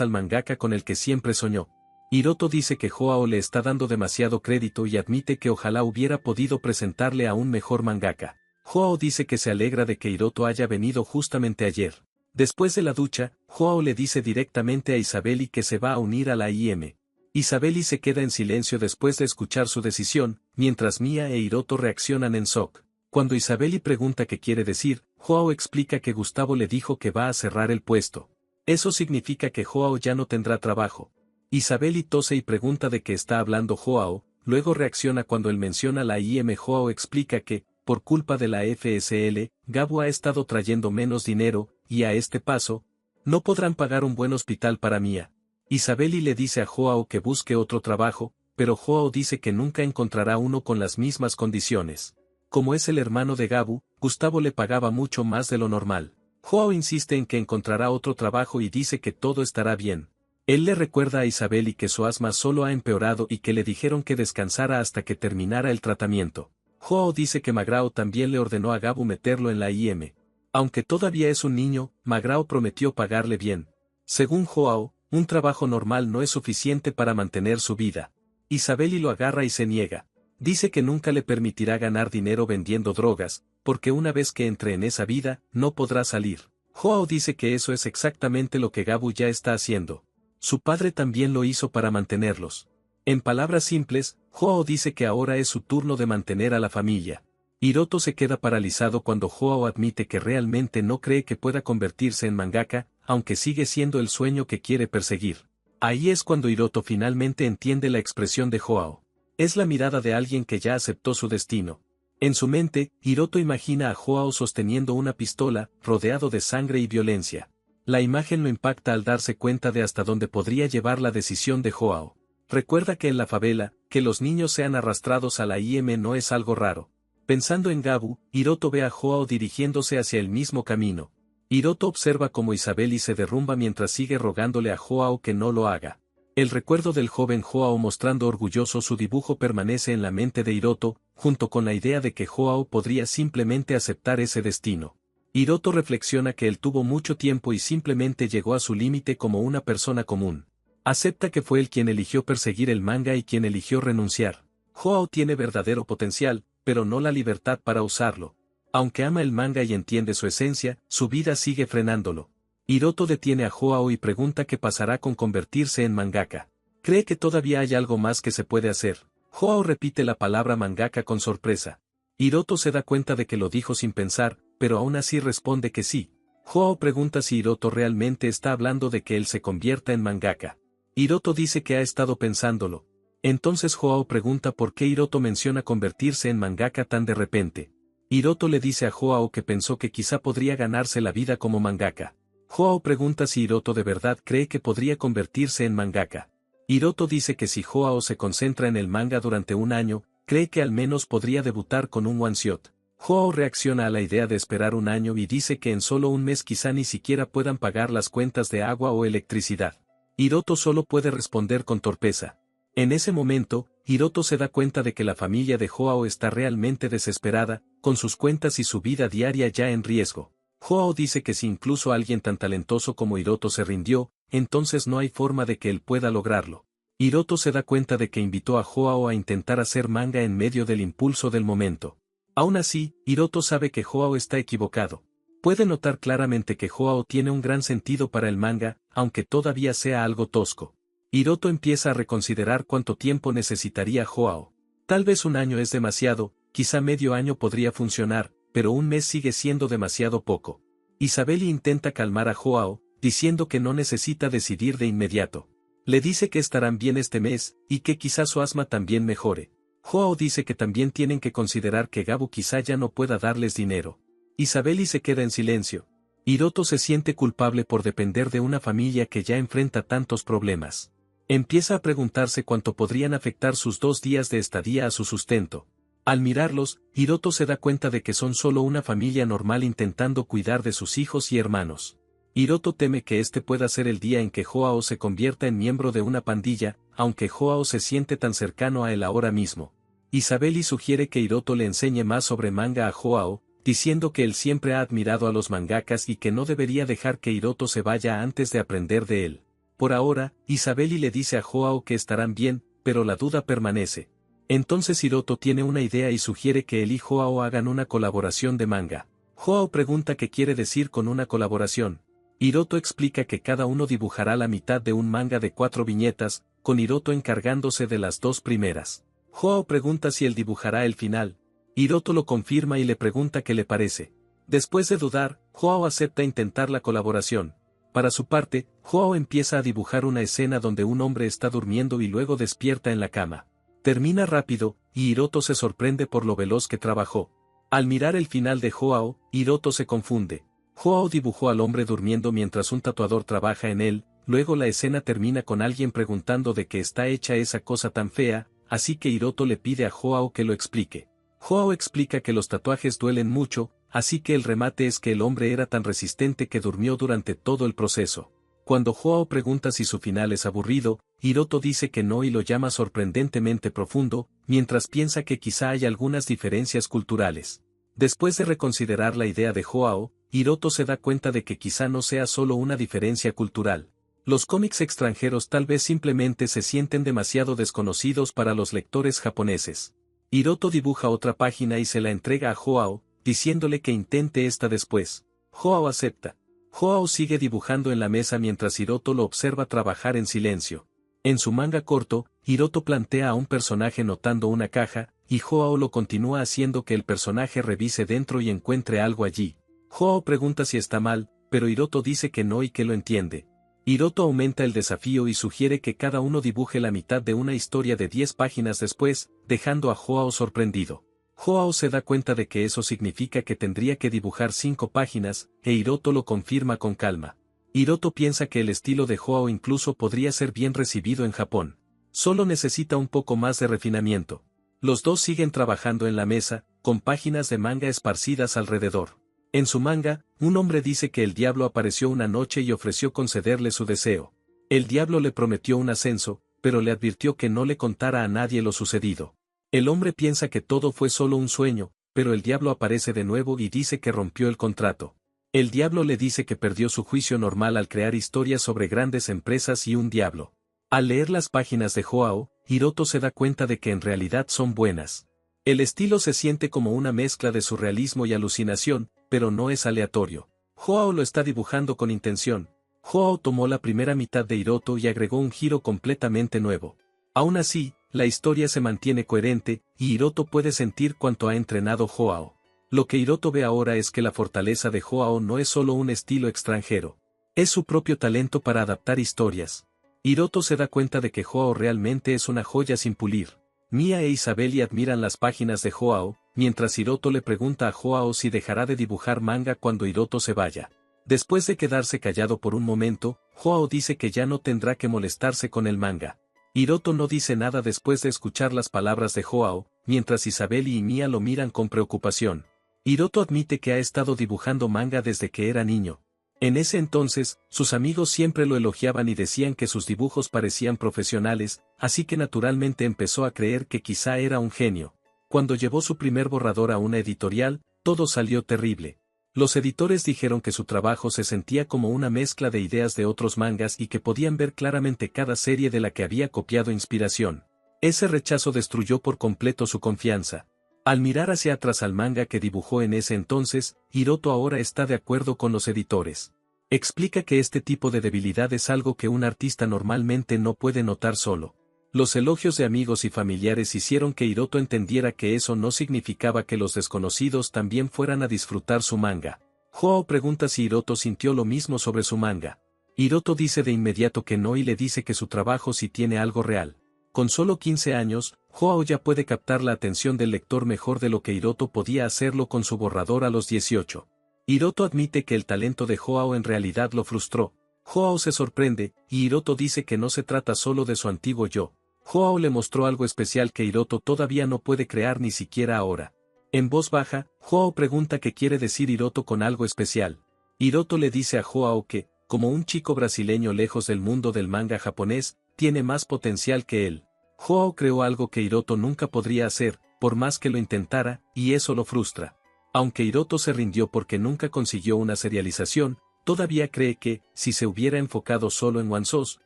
al mangaka con el que siempre soñó. Hiroto dice que Joao le está dando demasiado crédito y admite que ojalá hubiera podido presentarle a un mejor mangaka. Joao dice que se alegra de que Hiroto haya venido justamente ayer. Después de la ducha, Joao le dice directamente a Isabeli que se va a unir a la IM. Isabeli se queda en silencio después de escuchar su decisión, mientras Mia e Hiroto reaccionan en shock. Cuando Isabeli pregunta qué quiere decir, Joao explica que Gustavo le dijo que va a cerrar el puesto. Eso significa que Joao ya no tendrá trabajo. Isabeli tose y pregunta de qué está hablando Joao, luego reacciona cuando él menciona la IM. Joao explica que, por culpa de la FSL, Gabu ha estado trayendo menos dinero, y a este paso, no podrán pagar un buen hospital para Mia. Isabeli le dice a Joao que busque otro trabajo, pero Joao dice que nunca encontrará uno con las mismas condiciones. Como es el hermano de Gabu, Gustavo le pagaba mucho más de lo normal. Joao insiste en que encontrará otro trabajo y dice que todo estará bien. Él le recuerda a Isabeli que su asma solo ha empeorado y que le dijeron que descansara hasta que terminara el tratamiento. Joao dice que Magrao también le ordenó a Gabu meterlo en la IM. Aunque todavía es un niño, Magrao prometió pagarle bien. Según Joao, un trabajo normal no es suficiente para mantener su vida. Isabeli lo agarra y se niega. Dice que nunca le permitirá ganar dinero vendiendo drogas, porque una vez que entre en esa vida, no podrá salir. Joao dice que eso es exactamente lo que Gabu ya está haciendo. Su padre también lo hizo para mantenerlos. En palabras simples, Joao dice que ahora es su turno de mantener a la familia. Hiroto se queda paralizado cuando Joao admite que realmente no cree que pueda convertirse en mangaka, aunque sigue siendo el sueño que quiere perseguir. Ahí es cuando Hiroto finalmente entiende la expresión de Joao. Es la mirada de alguien que ya aceptó su destino. En su mente, Hiroto imagina a Joao sosteniendo una pistola, rodeado de sangre y violencia. La imagen lo impacta al darse cuenta de hasta dónde podría llevar la decisión de Joao. Recuerda que en la favela, que los niños sean arrastrados a la IM no es algo raro. Pensando en Gabu, Hiroto ve a Joao dirigiéndose hacia el mismo camino. Hiroto observa cómo Isabeli se derrumba mientras sigue rogándole a Joao que no lo haga. El recuerdo del joven Joao mostrando orgulloso su dibujo permanece en la mente de Hiroto, junto con la idea de que Joao podría simplemente aceptar ese destino. Hiroto reflexiona que él tuvo mucho tiempo y simplemente llegó a su límite como una persona común. Acepta que fue él quien eligió perseguir el manga y quien eligió renunciar. Joao tiene verdadero potencial, pero no la libertad para usarlo. Aunque ama el manga y entiende su esencia, su vida sigue frenándolo. Hiroto detiene a Joao y pregunta qué pasará con convertirse en mangaka. Cree que todavía hay algo más que se puede hacer. Joao repite la palabra mangaka con sorpresa. Hiroto se da cuenta de que lo dijo sin pensar, pero aún así responde que sí. Joao pregunta si Hiroto realmente está hablando de que él se convierta en mangaka. Hiroto dice que ha estado pensándolo. Entonces Joao pregunta por qué Hiroto menciona convertirse en mangaka tan de repente. Hiroto le dice a Joao que pensó que quizá podría ganarse la vida como mangaka. Joao pregunta si Hiroto de verdad cree que podría convertirse en mangaka. Hiroto dice que si Joao se concentra en el manga durante un año, cree que al menos podría debutar con un one-shot. Joao reacciona a la idea de esperar un año y dice que en solo un mes quizá ni siquiera puedan pagar las cuentas de agua o electricidad. Hiroto solo puede responder con torpeza. En ese momento, Hiroto se da cuenta de que la familia de Joao está realmente desesperada, con sus cuentas y su vida diaria ya en riesgo. Joao dice que si incluso alguien tan talentoso como Hiroto se rindió, entonces no hay forma de que él pueda lograrlo. Hiroto se da cuenta de que invitó a Joao a intentar hacer manga en medio del impulso del momento. Aún así, Hiroto sabe que Joao está equivocado. Puede notar claramente que Joao tiene un gran sentido para el manga, aunque todavía sea algo tosco. Hiroto empieza a reconsiderar cuánto tiempo necesitaría Joao. Tal vez un año es demasiado, quizá medio año podría funcionar, pero un mes sigue siendo demasiado poco. Isabeli intenta calmar a Joao, diciendo que no necesita decidir de inmediato. Le dice que estarán bien este mes, y que quizá su asma también mejore. Joao dice que también tienen que considerar que Gabu quizá ya no pueda darles dinero. Isabeli se queda en silencio. Hiroto se siente culpable por depender de una familia que ya enfrenta tantos problemas. Empieza a preguntarse cuánto podrían afectar sus 2 días de estadía a su sustento. Al mirarlos, Hiroto se da cuenta de que son solo una familia normal intentando cuidar de sus hijos y hermanos. Hiroto teme que este pueda ser el día en que Joao se convierta en miembro de una pandilla, aunque Joao se siente tan cercano a él ahora mismo. Isabeli sugiere que Hiroto le enseñe más sobre manga a Joao, diciendo que él siempre ha admirado a los mangakas y que no debería dejar que Hiroto se vaya antes de aprender de él. Por ahora, Isabelle le dice a Joao que estarán bien, pero la duda permanece. Entonces Hiroto tiene una idea y sugiere que él y Joao hagan una colaboración de manga. Joao pregunta qué quiere decir con una colaboración. Hiroto explica que cada uno dibujará la mitad de un manga de 4 viñetas, con Hiroto encargándose de las 2 primeras. Joao pregunta si él dibujará el final. Hiroto lo confirma y le pregunta qué le parece. Después de dudar, Joao acepta intentar la colaboración. Para su parte, Joao empieza a dibujar una escena donde un hombre está durmiendo y luego despierta en la cama. Termina rápido, y Hiroto se sorprende por lo veloz que trabajó. Al mirar el final de Joao, Hiroto se confunde. Joao dibujó al hombre durmiendo mientras un tatuador trabaja en él, luego la escena termina con alguien preguntando de qué está hecha esa cosa tan fea, así que Hiroto le pide a Joao que lo explique. Joao explica que los tatuajes duelen mucho, así que el remate es que el hombre era tan resistente que durmió durante todo el proceso. Cuando Joao pregunta si su final es aburrido, Hiroto dice que no y lo llama sorprendentemente profundo, mientras piensa que quizá hay algunas diferencias culturales. Después de reconsiderar la idea de Joao, Hiroto se da cuenta de que quizá no sea solo una diferencia cultural. Los cómics extranjeros tal vez simplemente se sienten demasiado desconocidos para los lectores japoneses. Hiroto dibuja otra página y se la entrega a Joao, diciéndole que intente esta después. Joao acepta. Joao sigue dibujando en la mesa mientras Hiroto lo observa trabajar en silencio. En su manga corto, Hiroto plantea a un personaje notando una caja, y Joao lo continúa haciendo que el personaje revise dentro y encuentre algo allí. Joao pregunta si está mal, pero Hiroto dice que no y que lo entiende. Hiroto aumenta el desafío y sugiere que cada uno dibuje la mitad de una historia de 10 páginas después, dejando a Joao sorprendido. Joao se da cuenta de que eso significa que tendría que dibujar 5 páginas, e Hiroto lo confirma con calma. Hiroto piensa que el estilo de Joao incluso podría ser bien recibido en Japón. Solo necesita un poco más de refinamiento. Los dos siguen trabajando en la mesa, con páginas de manga esparcidas alrededor. En su manga, un hombre dice que el diablo apareció una noche y ofreció concederle su deseo. El diablo le prometió un ascenso, pero le advirtió que no le contara a nadie lo sucedido. El hombre piensa que todo fue solo un sueño, pero el diablo aparece de nuevo y dice que rompió el contrato. El diablo le dice que perdió su juicio normal al crear historias sobre grandes empresas y un diablo. Al leer las páginas de Joao, Hiroto se da cuenta de que en realidad son buenas. El estilo se siente como una mezcla de surrealismo y alucinación, pero no es aleatorio. Joao lo está dibujando con intención. Joao tomó la primera mitad de Hiroto y agregó un giro completamente nuevo. Aún así, la historia se mantiene coherente, y Hiroto puede sentir cuánto ha entrenado Joao. Lo que Hiroto ve ahora es que la fortaleza de Joao no es solo un estilo extranjero. Es su propio talento para adaptar historias. Hiroto se da cuenta de que Joao realmente es una joya sin pulir. Mia e Isabelle admiran las páginas de Joao, mientras Hiroto le pregunta a Joao si dejará de dibujar manga cuando Hiroto se vaya. Después de quedarse callado por un momento, Joao dice que ya no tendrá que molestarse con el manga. Hiroto no dice nada después de escuchar las palabras de Joao, mientras Isabelle y Mia lo miran con preocupación. Hiroto admite que ha estado dibujando manga desde que era niño. En ese entonces, sus amigos siempre lo elogiaban y decían que sus dibujos parecían profesionales, así que naturalmente empezó a creer que quizá era un genio. Cuando llevó su primer borrador a una editorial, todo salió terrible. Los editores dijeron que su trabajo se sentía como una mezcla de ideas de otros mangas y que podían ver claramente cada serie de la que había copiado inspiración. Ese rechazo destruyó por completo su confianza. Al mirar hacia atrás al manga que dibujó en ese entonces, Hiroto ahora está de acuerdo con los editores. Explica que este tipo de debilidad es algo que un artista normalmente no puede notar solo. Los elogios de amigos y familiares hicieron que Hiroto entendiera que eso no significaba que los desconocidos también fueran a disfrutar su manga. Joao pregunta si Hiroto sintió lo mismo sobre su manga. Hiroto dice de inmediato que no y le dice que su trabajo sí tiene algo real. Con solo 15 años, Joao ya puede captar la atención del lector mejor de lo que Hiroto podía hacerlo con su borrador a los 18. Hiroto admite que el talento de Joao en realidad lo frustró. Joao se sorprende, y Hiroto dice que no se trata solo de su antiguo yo. Joao le mostró algo especial que Hiroto todavía no puede crear ni siquiera ahora. En voz baja, Joao pregunta qué quiere decir Hiroto con algo especial. Hiroto le dice a Joao que, como un chico brasileño lejos del mundo del manga japonés, tiene más potencial que él. Joao creó algo que Hiroto nunca podría hacer, por más que lo intentara, y eso lo frustra. Aunque Hiroto se rindió porque nunca consiguió una serialización, todavía cree que, si se hubiera enfocado solo en OneSource,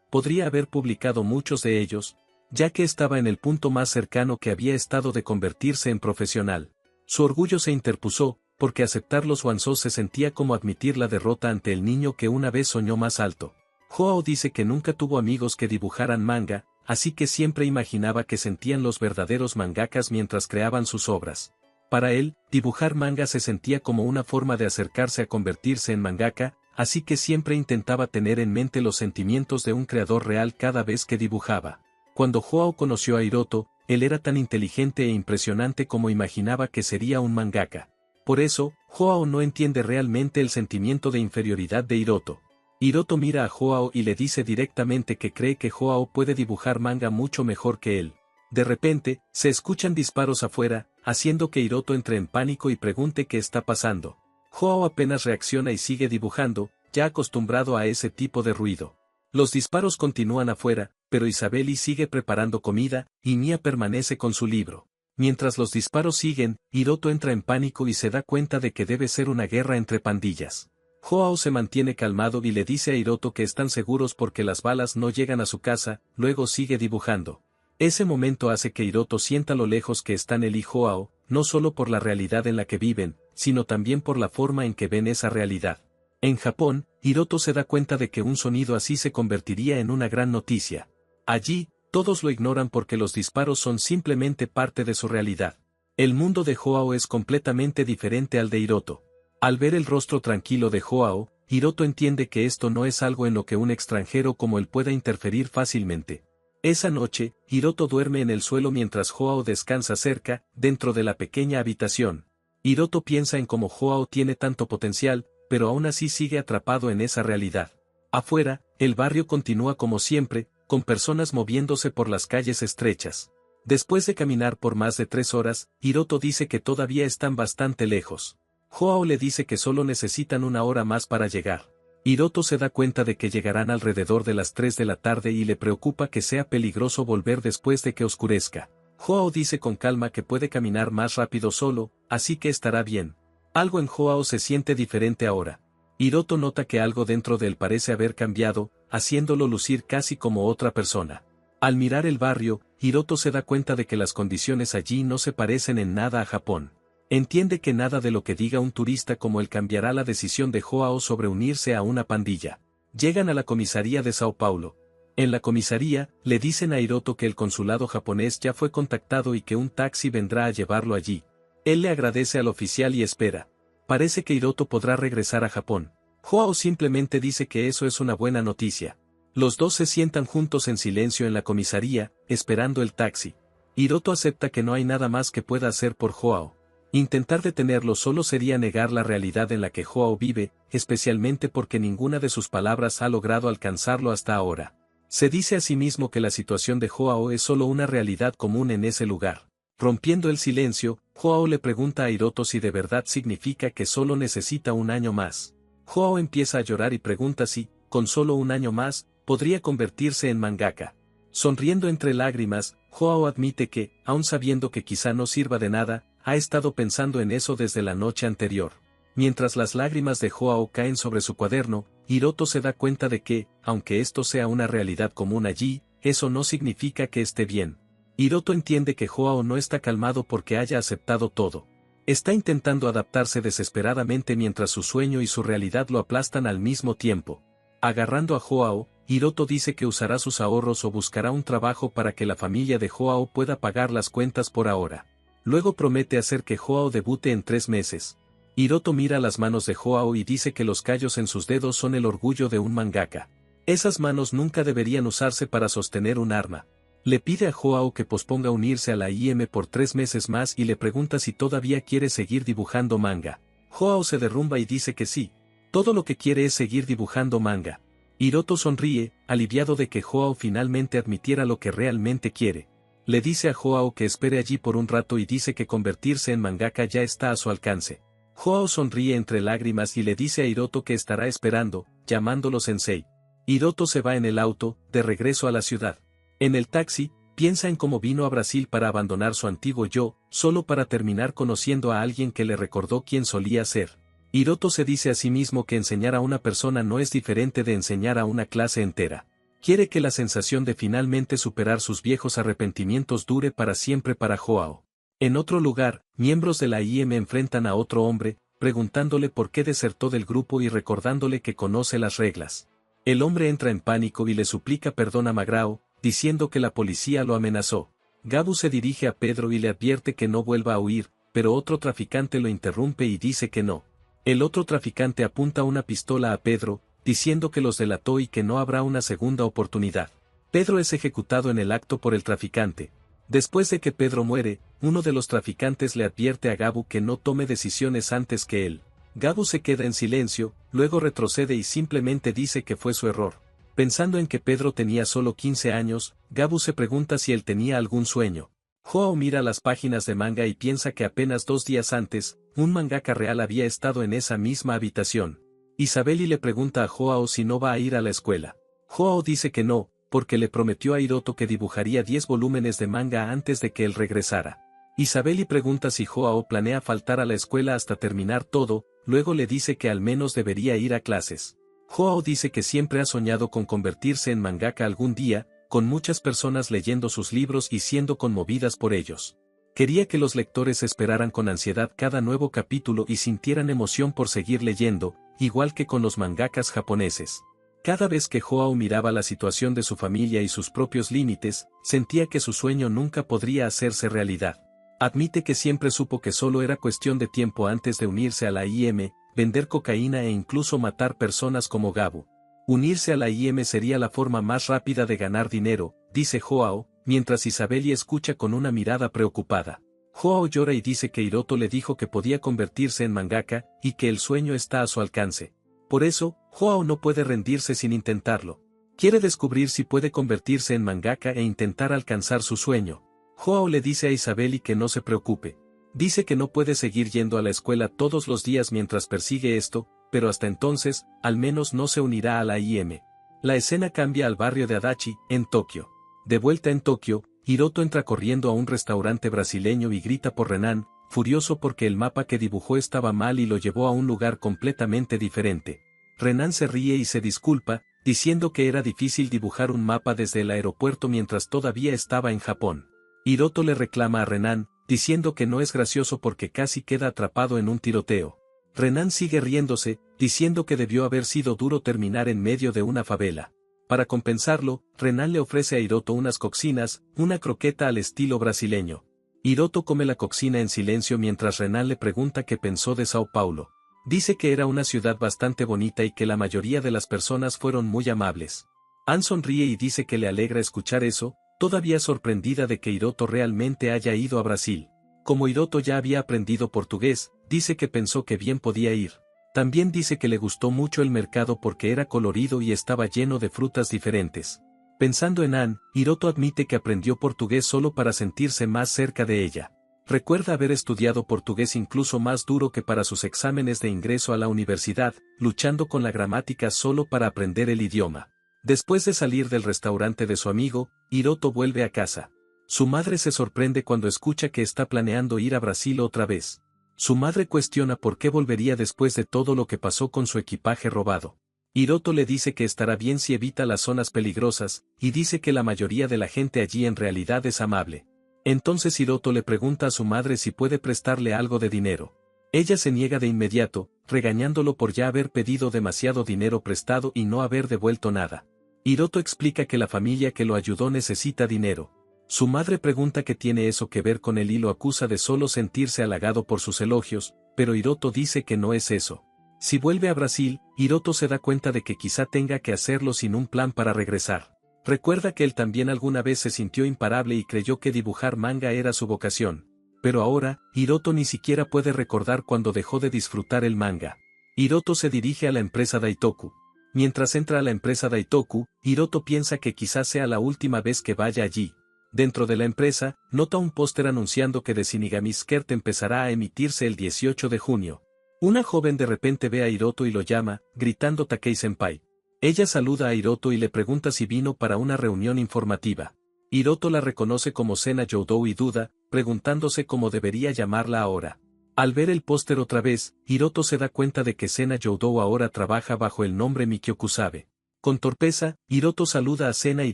podría haber publicado muchos de ellos, ya que estaba en el punto más cercano que había estado de convertirse en profesional. Su orgullo se interpuso, porque aceptar los OneSource se sentía como admitir la derrota ante el niño que una vez soñó más alto. Joao dice que nunca tuvo amigos que dibujaran manga, así que siempre imaginaba que sentían los verdaderos mangakas mientras creaban sus obras. Para él, dibujar manga se sentía como una forma de acercarse a convertirse en mangaka, así que siempre intentaba tener en mente los sentimientos de un creador real cada vez que dibujaba. Cuando Joao conoció a Hiroto, él era tan inteligente e impresionante como imaginaba que sería un mangaka. Por eso, Joao no entiende realmente el sentimiento de inferioridad de Hiroto. Hiroto mira a Joao y le dice directamente que cree que Joao puede dibujar manga mucho mejor que él. De repente, se escuchan disparos afuera, haciendo que Hiroto entre en pánico y pregunte qué está pasando. Joao apenas reacciona y sigue dibujando, ya acostumbrado a ese tipo de ruido. Los disparos continúan afuera, pero Isabeli sigue preparando comida, y Mia permanece con su libro. Mientras los disparos siguen, Hiroto entra en pánico y se da cuenta de que debe ser una guerra entre pandillas. Joao se mantiene calmado y le dice a Hiroto que están seguros porque las balas no llegan a su casa, luego sigue dibujando. Ese momento hace que Hiroto sienta lo lejos que están él y Joao, no solo por la realidad en la que viven, sino también por la forma en que ven esa realidad. En Japón, Hiroto se da cuenta de que un sonido así se convertiría en una gran noticia. Allí, todos lo ignoran porque los disparos son simplemente parte de su realidad. El mundo de Joao es completamente diferente al de Hiroto. Al ver el rostro tranquilo de Joao, Hiroto entiende que esto no es algo en lo que un extranjero como él pueda interferir fácilmente. Esa noche, Hiroto duerme en el suelo mientras Joao descansa cerca, dentro de la pequeña habitación. Hiroto piensa en cómo Joao tiene tanto potencial, pero aún así sigue atrapado en esa realidad. Afuera, el barrio continúa como siempre, con personas moviéndose por las calles estrechas. Después de caminar por más de 3 horas, Hiroto dice que todavía están bastante lejos. Joao le dice que solo necesitan 1 hora más para llegar. Hiroto se da cuenta de que llegarán alrededor de las 3 de la tarde y le preocupa que sea peligroso volver después de que oscurezca. Joao dice con calma que puede caminar más rápido solo, así que estará bien. Algo en Joao se siente diferente ahora. Hiroto nota que algo dentro de él parece haber cambiado, haciéndolo lucir casi como otra persona. Al mirar el barrio, Hiroto se da cuenta de que las condiciones allí no se parecen en nada a Japón. Entiende que nada de lo que diga un turista como él cambiará la decisión de Joao sobre unirse a una pandilla. Llegan a la comisaría de Sao Paulo. En la comisaría, le dicen a Hiroto que el consulado japonés ya fue contactado y que un taxi vendrá a llevarlo allí. Él le agradece al oficial y espera. Parece que Hiroto podrá regresar a Japón. Joao simplemente dice que eso es una buena noticia. Los dos se sientan juntos en silencio en la comisaría, esperando el taxi. Hiroto acepta que no hay nada más que pueda hacer por Joao. Intentar detenerlo solo sería negar la realidad en la que Joao vive, especialmente porque ninguna de sus palabras ha logrado alcanzarlo hasta ahora. Se dice a sí mismo que la situación de Joao es solo una realidad común en ese lugar. Rompiendo el silencio, Joao le pregunta a Hiroto si de verdad significa que solo necesita 1 año más. Joao empieza a llorar y pregunta si, con solo 1 año más, podría convertirse en mangaka. Sonriendo entre lágrimas, Joao admite que, aun sabiendo que quizá no sirva de nada, ha estado pensando en eso desde la noche anterior. Mientras las lágrimas de Joao caen sobre su cuaderno, Hiroto se da cuenta de que, aunque esto sea una realidad común allí, eso no significa que esté bien. Hiroto entiende que Joao no está calmado porque haya aceptado todo. Está intentando adaptarse desesperadamente mientras su sueño y su realidad lo aplastan al mismo tiempo. Agarrando a Joao, Hiroto dice que usará sus ahorros o buscará un trabajo para que la familia de Joao pueda pagar las cuentas por ahora. Luego promete hacer que Joao debute en 3 meses. Hiroto mira las manos de Joao y dice que los callos en sus dedos son el orgullo de un mangaka. Esas manos nunca deberían usarse para sostener un arma. Le pide a Joao que posponga unirse a la IM por 3 meses más y le pregunta si todavía quiere seguir dibujando manga. Joao se derrumba y dice que sí. Todo lo que quiere es seguir dibujando manga. Hiroto sonríe, aliviado de que Joao finalmente admitiera lo que realmente quiere. Le dice a Joao que espere allí por un rato y dice que convertirse en mangaka ya está a su alcance. Joao sonríe entre lágrimas y le dice a Hiroto que estará esperando, llamándolo sensei. Hiroto se va en el auto, de regreso a la ciudad. En el taxi, Piensa en cómo vino a Brasil para abandonar su antiguo yo, solo para terminar conociendo a alguien que le recordó quién solía ser. Hiroto se dice a sí mismo que enseñar a una persona no es diferente de enseñar a una clase entera. Quiere que la sensación de finalmente superar sus viejos arrepentimientos dure para siempre para Joao. En otro lugar, miembros de la IM enfrentan a otro hombre, preguntándole por qué desertó del grupo y recordándole que conoce las reglas. El hombre entra en pánico y le suplica perdón a Magrao, diciendo que la policía lo amenazó. Gabu se dirige a Pedro y le advierte que no vuelva a huir, pero otro traficante lo interrumpe y dice que no. El otro traficante apunta una pistola a Pedro, diciendo que los delató y que no habrá una segunda oportunidad. Pedro es ejecutado en el acto por el traficante. Después de que Pedro muere, uno de los traficantes le advierte a Gabu que no tome decisiones antes que él. Gabu se queda en silencio, luego retrocede y simplemente dice que fue su error. Pensando en que Pedro tenía solo 15 años, Gabu se pregunta si él tenía algún sueño. Joao mira las páginas de manga y piensa que apenas 2 días antes, un mangaka real había estado en esa misma habitación. Isabeli le pregunta a Joao si no va a ir a la escuela. Joao dice que no, porque le prometió a Hiroto que dibujaría 10 volúmenes de manga antes de que él regresara. Isabeli pregunta si Joao planea faltar a la escuela hasta terminar todo, luego le dice que al menos debería ir a clases. Joao dice que siempre ha soñado con convertirse en mangaka algún día, con muchas personas leyendo sus libros y siendo conmovidas por ellos. Quería que los lectores esperaran con ansiedad cada nuevo capítulo y sintieran emoción por seguir leyendo, igual que con los mangakas japoneses. Cada vez que Joao miraba la situación de su familia y sus propios límites, sentía que su sueño nunca podría hacerse realidad. Admite que siempre supo que solo era cuestión de tiempo antes de unirse a la IM, vender cocaína e incluso matar personas como Gabu. Unirse a la IM sería la forma más rápida de ganar dinero, dice Joao, mientras Isabeli escucha con una mirada preocupada. Joao llora y dice que Hiroto le dijo que podía convertirse en mangaka, y que el sueño está a su alcance. Por eso, Joao no puede rendirse sin intentarlo. Quiere descubrir si puede convertirse en mangaka e intentar alcanzar su sueño. Joao le dice a Isabeli que no se preocupe. Dice que no puede seguir yendo a la escuela todos los días mientras persigue esto, pero hasta entonces, al menos no se unirá a la IM. La escena cambia al barrio de Adachi, en Tokio. De vuelta en Tokio, Hiroto entra corriendo a un restaurante brasileño y grita por Renan, furioso porque el mapa que dibujó estaba mal y lo llevó a un lugar completamente diferente. Renan se ríe y se disculpa, diciendo que era difícil dibujar un mapa desde el aeropuerto mientras todavía estaba en Japón. Hiroto le reclama a Renan, diciendo que no es gracioso porque casi queda atrapado en un tiroteo. Renan sigue riéndose, diciendo que debió haber sido duro terminar en medio de una favela. Para compensarlo, Renan le ofrece a Hiroto unas coxinas, una croqueta al estilo brasileño. Hiroto come la coxina en silencio mientras Renan le pregunta qué pensó de Sao Paulo. Dice que era una ciudad bastante bonita y que la mayoría de las personas fueron muy amables. Ann sonríe y dice que le alegra escuchar eso, todavía sorprendida de que Hiroto realmente haya ido a Brasil. Como Hiroto ya había aprendido portugués, dice que pensó que bien podía ir. También dice que le gustó mucho el mercado porque era colorido y estaba lleno de frutas diferentes. Pensando en Ann, Hiroto admite que aprendió portugués solo para sentirse más cerca de ella. Recuerda haber estudiado portugués incluso más duro que para sus exámenes de ingreso a la universidad, luchando con la gramática solo para aprender el idioma. Después de salir del restaurante de su amigo, Hiroto vuelve a casa. Su madre se sorprende cuando escucha que está planeando ir a Brasil otra vez. Su madre cuestiona por qué volvería después de todo lo que pasó con su equipaje robado. Hiroto le dice que estará bien si evita las zonas peligrosas, y dice que la mayoría de la gente allí en realidad es amable. Entonces Hiroto le pregunta a su madre si puede prestarle algo de dinero. Ella se niega de inmediato, regañándolo por ya haber pedido demasiado dinero prestado y no haber devuelto nada. Hiroto explica que la familia que lo ayudó necesita dinero. Su madre pregunta qué tiene eso que ver con él y lo acusa de solo sentirse halagado por sus elogios, pero Hiroto dice que no es eso. Si vuelve a Brasil, Hiroto se da cuenta de que quizá tenga que hacerlo sin un plan para regresar. Recuerda que él también alguna vez se sintió imparable y creyó que dibujar manga era su vocación. Pero ahora, Hiroto ni siquiera puede recordar cuando dejó de disfrutar el manga. Hiroto se dirige a la empresa Daitoku. Mientras entra a la empresa Daitoku, Hiroto piensa que quizás sea la última vez que vaya allí. Dentro de la empresa, nota un póster anunciando que The Shinigami Skirt empezará a emitirse el 18 de junio. Una joven de repente ve a Hiroto y lo llama, gritando Takei-senpai. Ella saluda a Hiroto y le pregunta si vino para una reunión informativa. Hiroto la reconoce como Sena Youdou y duda, preguntándose cómo debería llamarla ahora. Al ver el póster otra vez, Hiroto se da cuenta de que Sena Youdou ahora trabaja bajo el nombre Mikio Kusabe. Con torpeza, Hiroto saluda a Sena y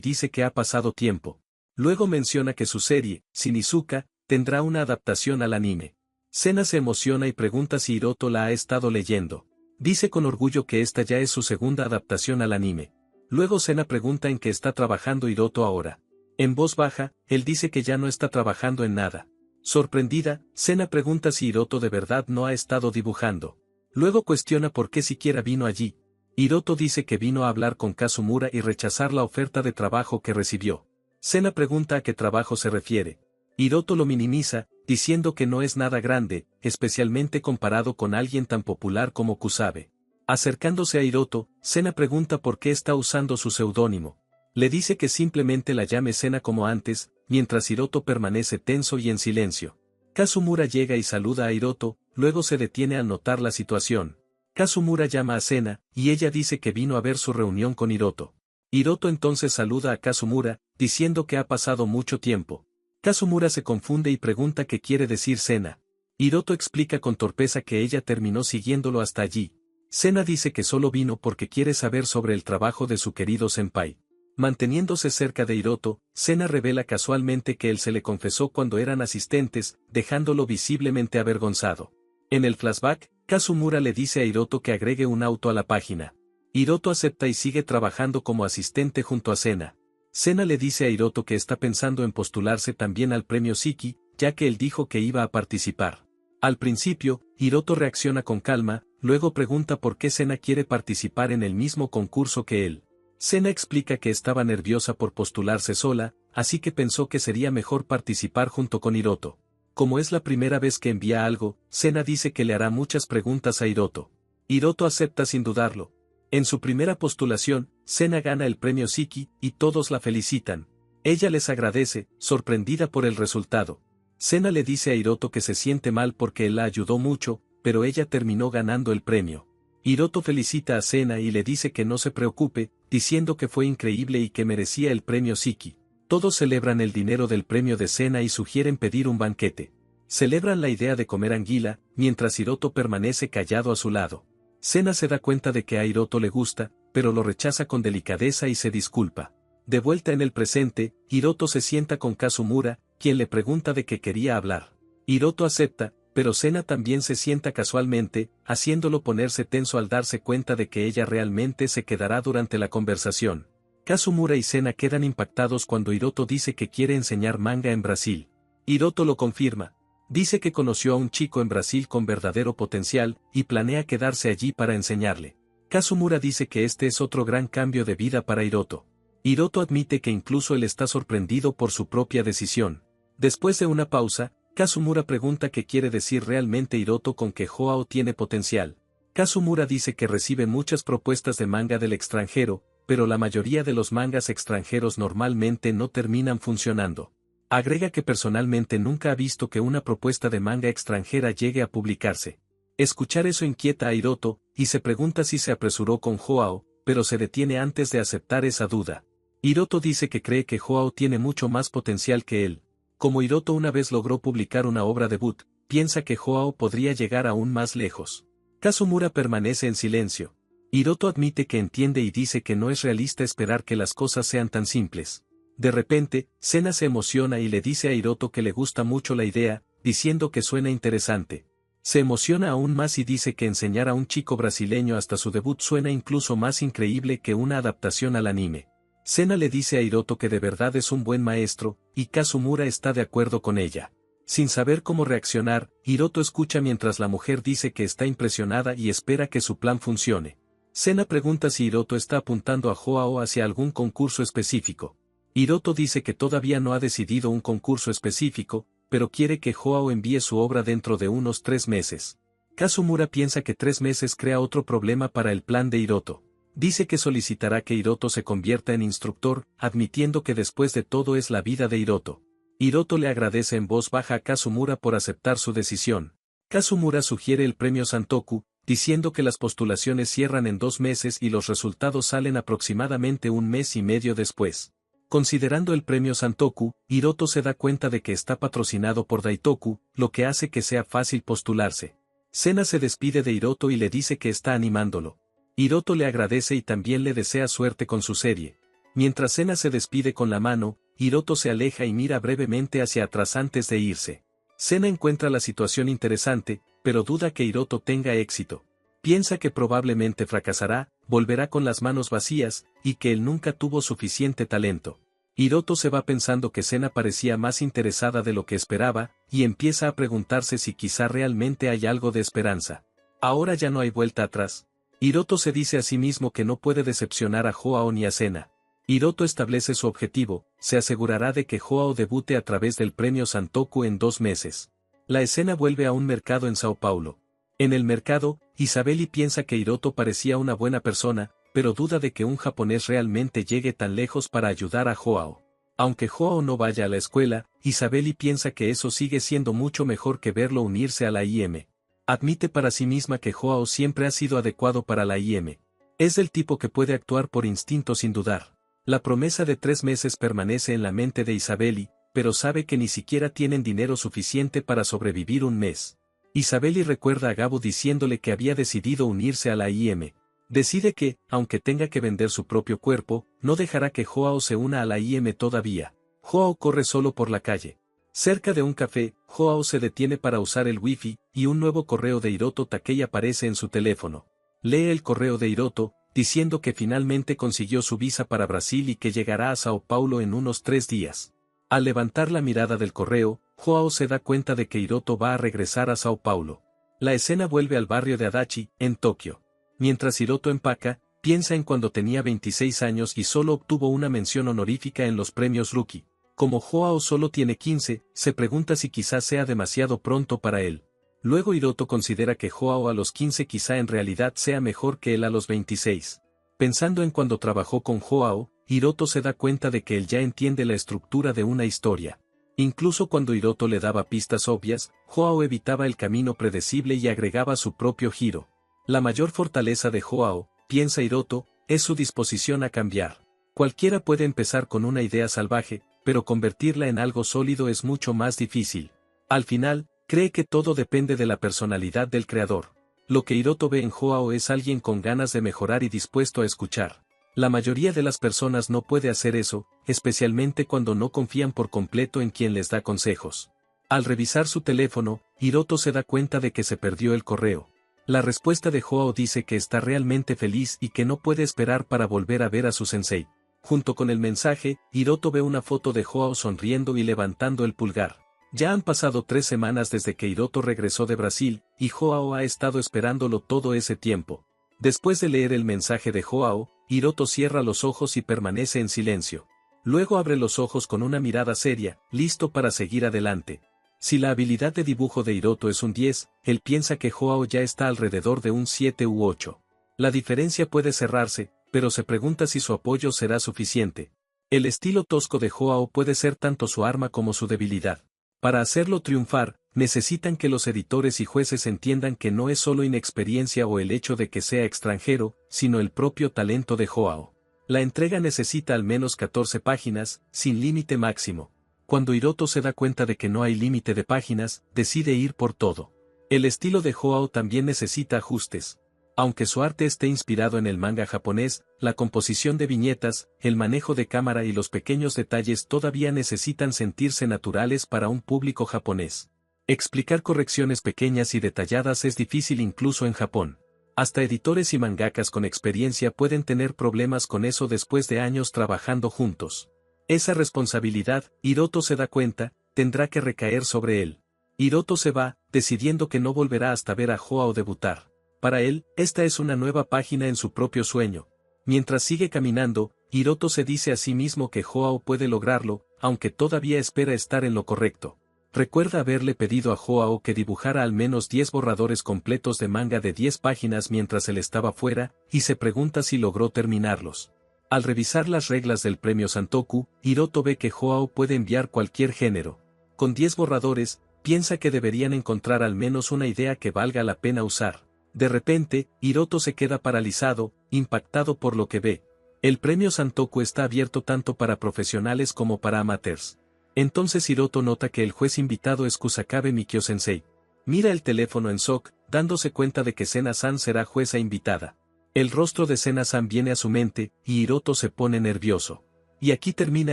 dice que ha pasado tiempo. Luego menciona que su serie, Shinizuka, tendrá una adaptación al anime. Sena se emociona y pregunta si Hiroto la ha estado leyendo. Dice con orgullo que esta ya es su segunda adaptación al anime. Luego Sena pregunta en qué está trabajando Hiroto ahora. En voz baja, él dice que ya no está trabajando en nada. Sorprendida, Sena pregunta si Hiroto de verdad no ha estado dibujando. Luego cuestiona por qué siquiera vino allí. Hiroto dice que vino a hablar con Kazumura y rechazar la oferta de trabajo que recibió. Sena pregunta a qué trabajo se refiere. Hiroto lo minimiza, diciendo que no es nada grande, especialmente comparado con alguien tan popular como Kusabe. Acercándose a Hiroto, Sena pregunta por qué está usando su seudónimo. Le dice que simplemente la llame Sena como antes, mientras Hiroto permanece tenso y en silencio. Kazumura llega y saluda a Hiroto, luego se detiene al notar la situación. Kazumura llama a Sena, y ella dice que vino a ver su reunión con Hiroto. Hiroto entonces saluda a Kazumura, diciendo que ha pasado mucho tiempo. Kazumura se confunde y pregunta qué quiere decir Sena. Hiroto explica con torpeza que ella terminó siguiéndolo hasta allí. Sena dice que solo vino porque quiere saber sobre el trabajo de su querido senpai. Manteniéndose cerca de Hiroto, Sena revela casualmente que él se le confesó cuando eran asistentes, dejándolo visiblemente avergonzado. En el flashback, Kazumura le dice a Hiroto que agregue un auto a la página. Hiroto acepta y sigue trabajando como asistente junto a Sena. Sena le dice a Hiroto que está pensando en postularse también al premio Shiki, ya que él dijo que iba a participar. Al principio, Hiroto reacciona con calma, luego pregunta por qué Sena quiere participar en el mismo concurso que él. Sena explica que estaba nerviosa por postularse sola, así que pensó que sería mejor participar junto con Hiroto. Como es la primera vez que envía algo, Sena dice que le hará muchas preguntas a Hiroto. Hiroto acepta sin dudarlo. En su primera postulación, Sena gana el premio Shiki, y todos la felicitan. Ella les agradece, sorprendida por el resultado. Sena le dice a Hiroto que se siente mal porque él la ayudó mucho, pero ella terminó ganando el premio. Hiroto felicita a Sena y le dice que no se preocupe, diciendo que fue increíble y que merecía el premio Shiki. Todos celebran el dinero del premio de Sena y sugieren pedir un banquete. Celebran la idea de comer anguila, mientras Hiroto permanece callado a su lado. Sena se da cuenta de que a Hiroto le gusta, pero lo rechaza con delicadeza y se disculpa. De vuelta en el presente, Hiroto se sienta con Kazumura, quien le pregunta de qué quería hablar. Hiroto acepta, pero Sena también se sienta casualmente, haciéndolo ponerse tenso al darse cuenta de que ella realmente se quedará durante la conversación. Kazumura y Sena quedan impactados cuando Hiroto dice que quiere enseñar manga en Brasil. Hiroto lo confirma. Dice que conoció a un chico en Brasil con verdadero potencial, y planea quedarse allí para enseñarle. Kazumura dice que este es otro gran cambio de vida para Hiroto. Hiroto admite que incluso él está sorprendido por su propia decisión. Después de una pausa, Kazumura pregunta qué quiere decir realmente Hiroto con que Joao tiene potencial. Kazumura dice que recibe muchas propuestas de manga del extranjero, pero la mayoría de los mangas extranjeros normalmente no terminan funcionando. Agrega que personalmente nunca ha visto que una propuesta de manga extranjera llegue a publicarse. Escuchar eso inquieta a Hiroto, y se pregunta si se apresuró con Joao, pero se detiene antes de aceptar esa duda. Hiroto dice que cree que Joao tiene mucho más potencial que él. Como Hiroto una vez logró publicar una obra debut, piensa que Joao podría llegar aún más lejos. Kazumura permanece en silencio. Hiroto admite que entiende y dice que no es realista esperar que las cosas sean tan simples. De repente, Sena se emociona y le dice a Hiroto que le gusta mucho la idea, diciendo que suena interesante. Se emociona aún más y dice que enseñar a un chico brasileño hasta su debut suena incluso más increíble que una adaptación al anime. Sena le dice a Hiroto que de verdad es un buen maestro, y Kazumura está de acuerdo con ella. Sin saber cómo reaccionar, Hiroto escucha mientras la mujer dice que está impresionada y espera que su plan funcione. Sena pregunta si Hiroto está apuntando a Joao hacia algún concurso específico. Hiroto dice que todavía no ha decidido un concurso específico, pero quiere que Joao envíe su obra dentro de unos 3 meses. Kazumura piensa que 3 meses crea otro problema para el plan de Hiroto. Dice que solicitará que Hiroto se convierta en instructor, admitiendo que después de todo es la vida de Hiroto. Hiroto le agradece en voz baja a Kazumura por aceptar su decisión. Kazumura sugiere el premio Santoku, diciendo que las postulaciones cierran en 2 meses y los resultados salen aproximadamente 1 mes y medio después. Considerando el premio Santoku, Hiroto se da cuenta de que está patrocinado por Daitoku, lo que hace que sea fácil postularse. Sena se despide de Hiroto y le dice que está animándolo. Hiroto le agradece y también le desea suerte con su serie. Mientras Sena se despide con la mano, Hiroto se aleja y mira brevemente hacia atrás antes de irse. Sena encuentra la situación interesante, pero duda que Hiroto tenga éxito. Piensa que probablemente fracasará, volverá con las manos vacías, y que él nunca tuvo suficiente talento. Hiroto se va pensando que Sena parecía más interesada de lo que esperaba, y empieza a preguntarse si quizá realmente hay algo de esperanza. Ahora ya no hay vuelta atrás. Hiroto se dice a sí mismo que no puede decepcionar a Joao ni a Sena. Hiroto establece su objetivo, se asegurará de que Joao debute a través del premio Santoku en 2 meses. La escena vuelve a un mercado en Sao Paulo. En el mercado, Isabeli piensa que Hiroto parecía una buena persona, pero duda de que un japonés realmente llegue tan lejos para ayudar a Joao. Aunque Joao no vaya a la escuela, Isabeli piensa que eso sigue siendo mucho mejor que verlo unirse a la IM. Admite para sí misma que Joao siempre ha sido adecuado para la IM. Es el tipo que puede actuar por instinto sin dudar. La promesa de 3 meses permanece en la mente de Isabeli, pero sabe que ni siquiera tienen dinero suficiente para sobrevivir un mes. Isabeli recuerda a Gabo diciéndole que había decidido unirse a la IM. Decide que, aunque tenga que vender su propio cuerpo, no dejará que Joao se una a la IM todavía. Joao corre solo por la calle. Cerca de un café, Joao se detiene para usar el wifi, y un nuevo correo de Hiroto Takei aparece en su teléfono. Lee el correo de Hiroto, diciendo que finalmente consiguió su visa para Brasil y que llegará a Sao Paulo en unos 3 días. Al levantar la mirada del correo, Joao se da cuenta de que Hiroto va a regresar a Sao Paulo. La escena vuelve al barrio de Adachi, en Tokio. Mientras Hiroto empaca, piensa en cuando tenía 26 años y solo obtuvo una mención honorífica en los premios Rookie. Como Joao solo tiene 15, se pregunta si quizás sea demasiado pronto para él. Luego Hiroto considera que Joao a los 15 quizá en realidad sea mejor que él a los 26. Pensando en cuando trabajó con Joao, Hiroto se da cuenta de que él ya entiende la estructura de una historia. Incluso cuando Hiroto le daba pistas obvias, Joao evitaba el camino predecible y agregaba su propio giro. La mayor fortaleza de Joao, piensa Hiroto, es su disposición a cambiar. Cualquiera puede empezar con una idea salvaje, pero convertirla en algo sólido es mucho más difícil. Al final, cree que todo depende de la personalidad del creador. Lo que Hiroto ve en Joao es alguien con ganas de mejorar y dispuesto a escuchar. La mayoría de las personas no puede hacer eso, especialmente cuando no confían por completo en quien les da consejos. Al revisar su teléfono, Hiroto se da cuenta de que se perdió el correo. La respuesta de Joao dice que está realmente feliz y que no puede esperar para volver a ver a su sensei. Junto con el mensaje, Hiroto ve una foto de Joao sonriendo y levantando el pulgar. Ya han pasado 3 semanas desde que Hiroto regresó de Brasil, y Joao ha estado esperándolo todo ese tiempo. Después de leer el mensaje de Joao, Hiroto cierra los ojos y permanece en silencio. Luego abre los ojos con una mirada seria, listo para seguir adelante. Si la habilidad de dibujo de Hiroto es un 10, él piensa que Joao ya está alrededor de un 7 u 8. La diferencia puede cerrarse, pero se pregunta si su apoyo será suficiente. El estilo tosco de Joao puede ser tanto su arma como su debilidad. Para hacerlo triunfar, necesitan que los editores y jueces entiendan que no es solo inexperiencia o el hecho de que sea extranjero, sino el propio talento de Joao. La entrega necesita al menos 14 páginas, sin límite máximo. Cuando Hiroto se da cuenta de que no hay límite de páginas, decide ir por todo. El estilo de Joao también necesita ajustes. Aunque su arte esté inspirado en el manga japonés, la composición de viñetas, el manejo de cámara y los pequeños detalles todavía necesitan sentirse naturales para un público japonés. Explicar correcciones pequeñas y detalladas es difícil incluso en Japón. Hasta editores y mangakas con experiencia pueden tener problemas con eso después de años trabajando juntos. Esa responsabilidad, Hiroto se da cuenta, tendrá que recaer sobre él. Hiroto se va, decidiendo que no volverá hasta ver a Joao debutar. Para él, esta es una nueva página en su propio sueño. Mientras sigue caminando, Hiroto se dice a sí mismo que Joao puede lograrlo, aunque todavía espera estar en lo correcto. Recuerda haberle pedido a Joao que dibujara al menos 10 borradores completos de manga de 10 páginas mientras él estaba fuera, y se pregunta si logró terminarlos. Al revisar las reglas del premio Santoku, Hiroto ve que Joao puede enviar cualquier género. Con 10 borradores, piensa que deberían encontrar al menos una idea que valga la pena usar. De repente, Hiroto se queda paralizado, impactado por lo que ve. El premio Santoku está abierto tanto para profesionales como para amateurs. Entonces Hiroto nota que el juez invitado es Kusakabe Mikio-sensei. Mira el teléfono en SOC, dándose cuenta de que Sena-san será jueza invitada. El rostro de Sena-san viene a su mente, y Hiroto se pone nervioso. Y aquí termina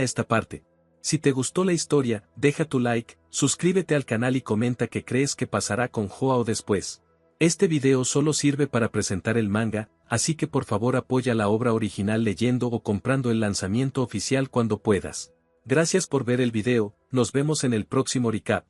esta parte. Si te gustó la historia, deja tu like, suscríbete al canal y comenta qué crees que pasará con Joao después. Este video solo sirve para presentar el manga, así que por favor apoya la obra original leyendo o comprando el lanzamiento oficial cuando puedas. Gracias por ver el video, nos vemos en el próximo recap.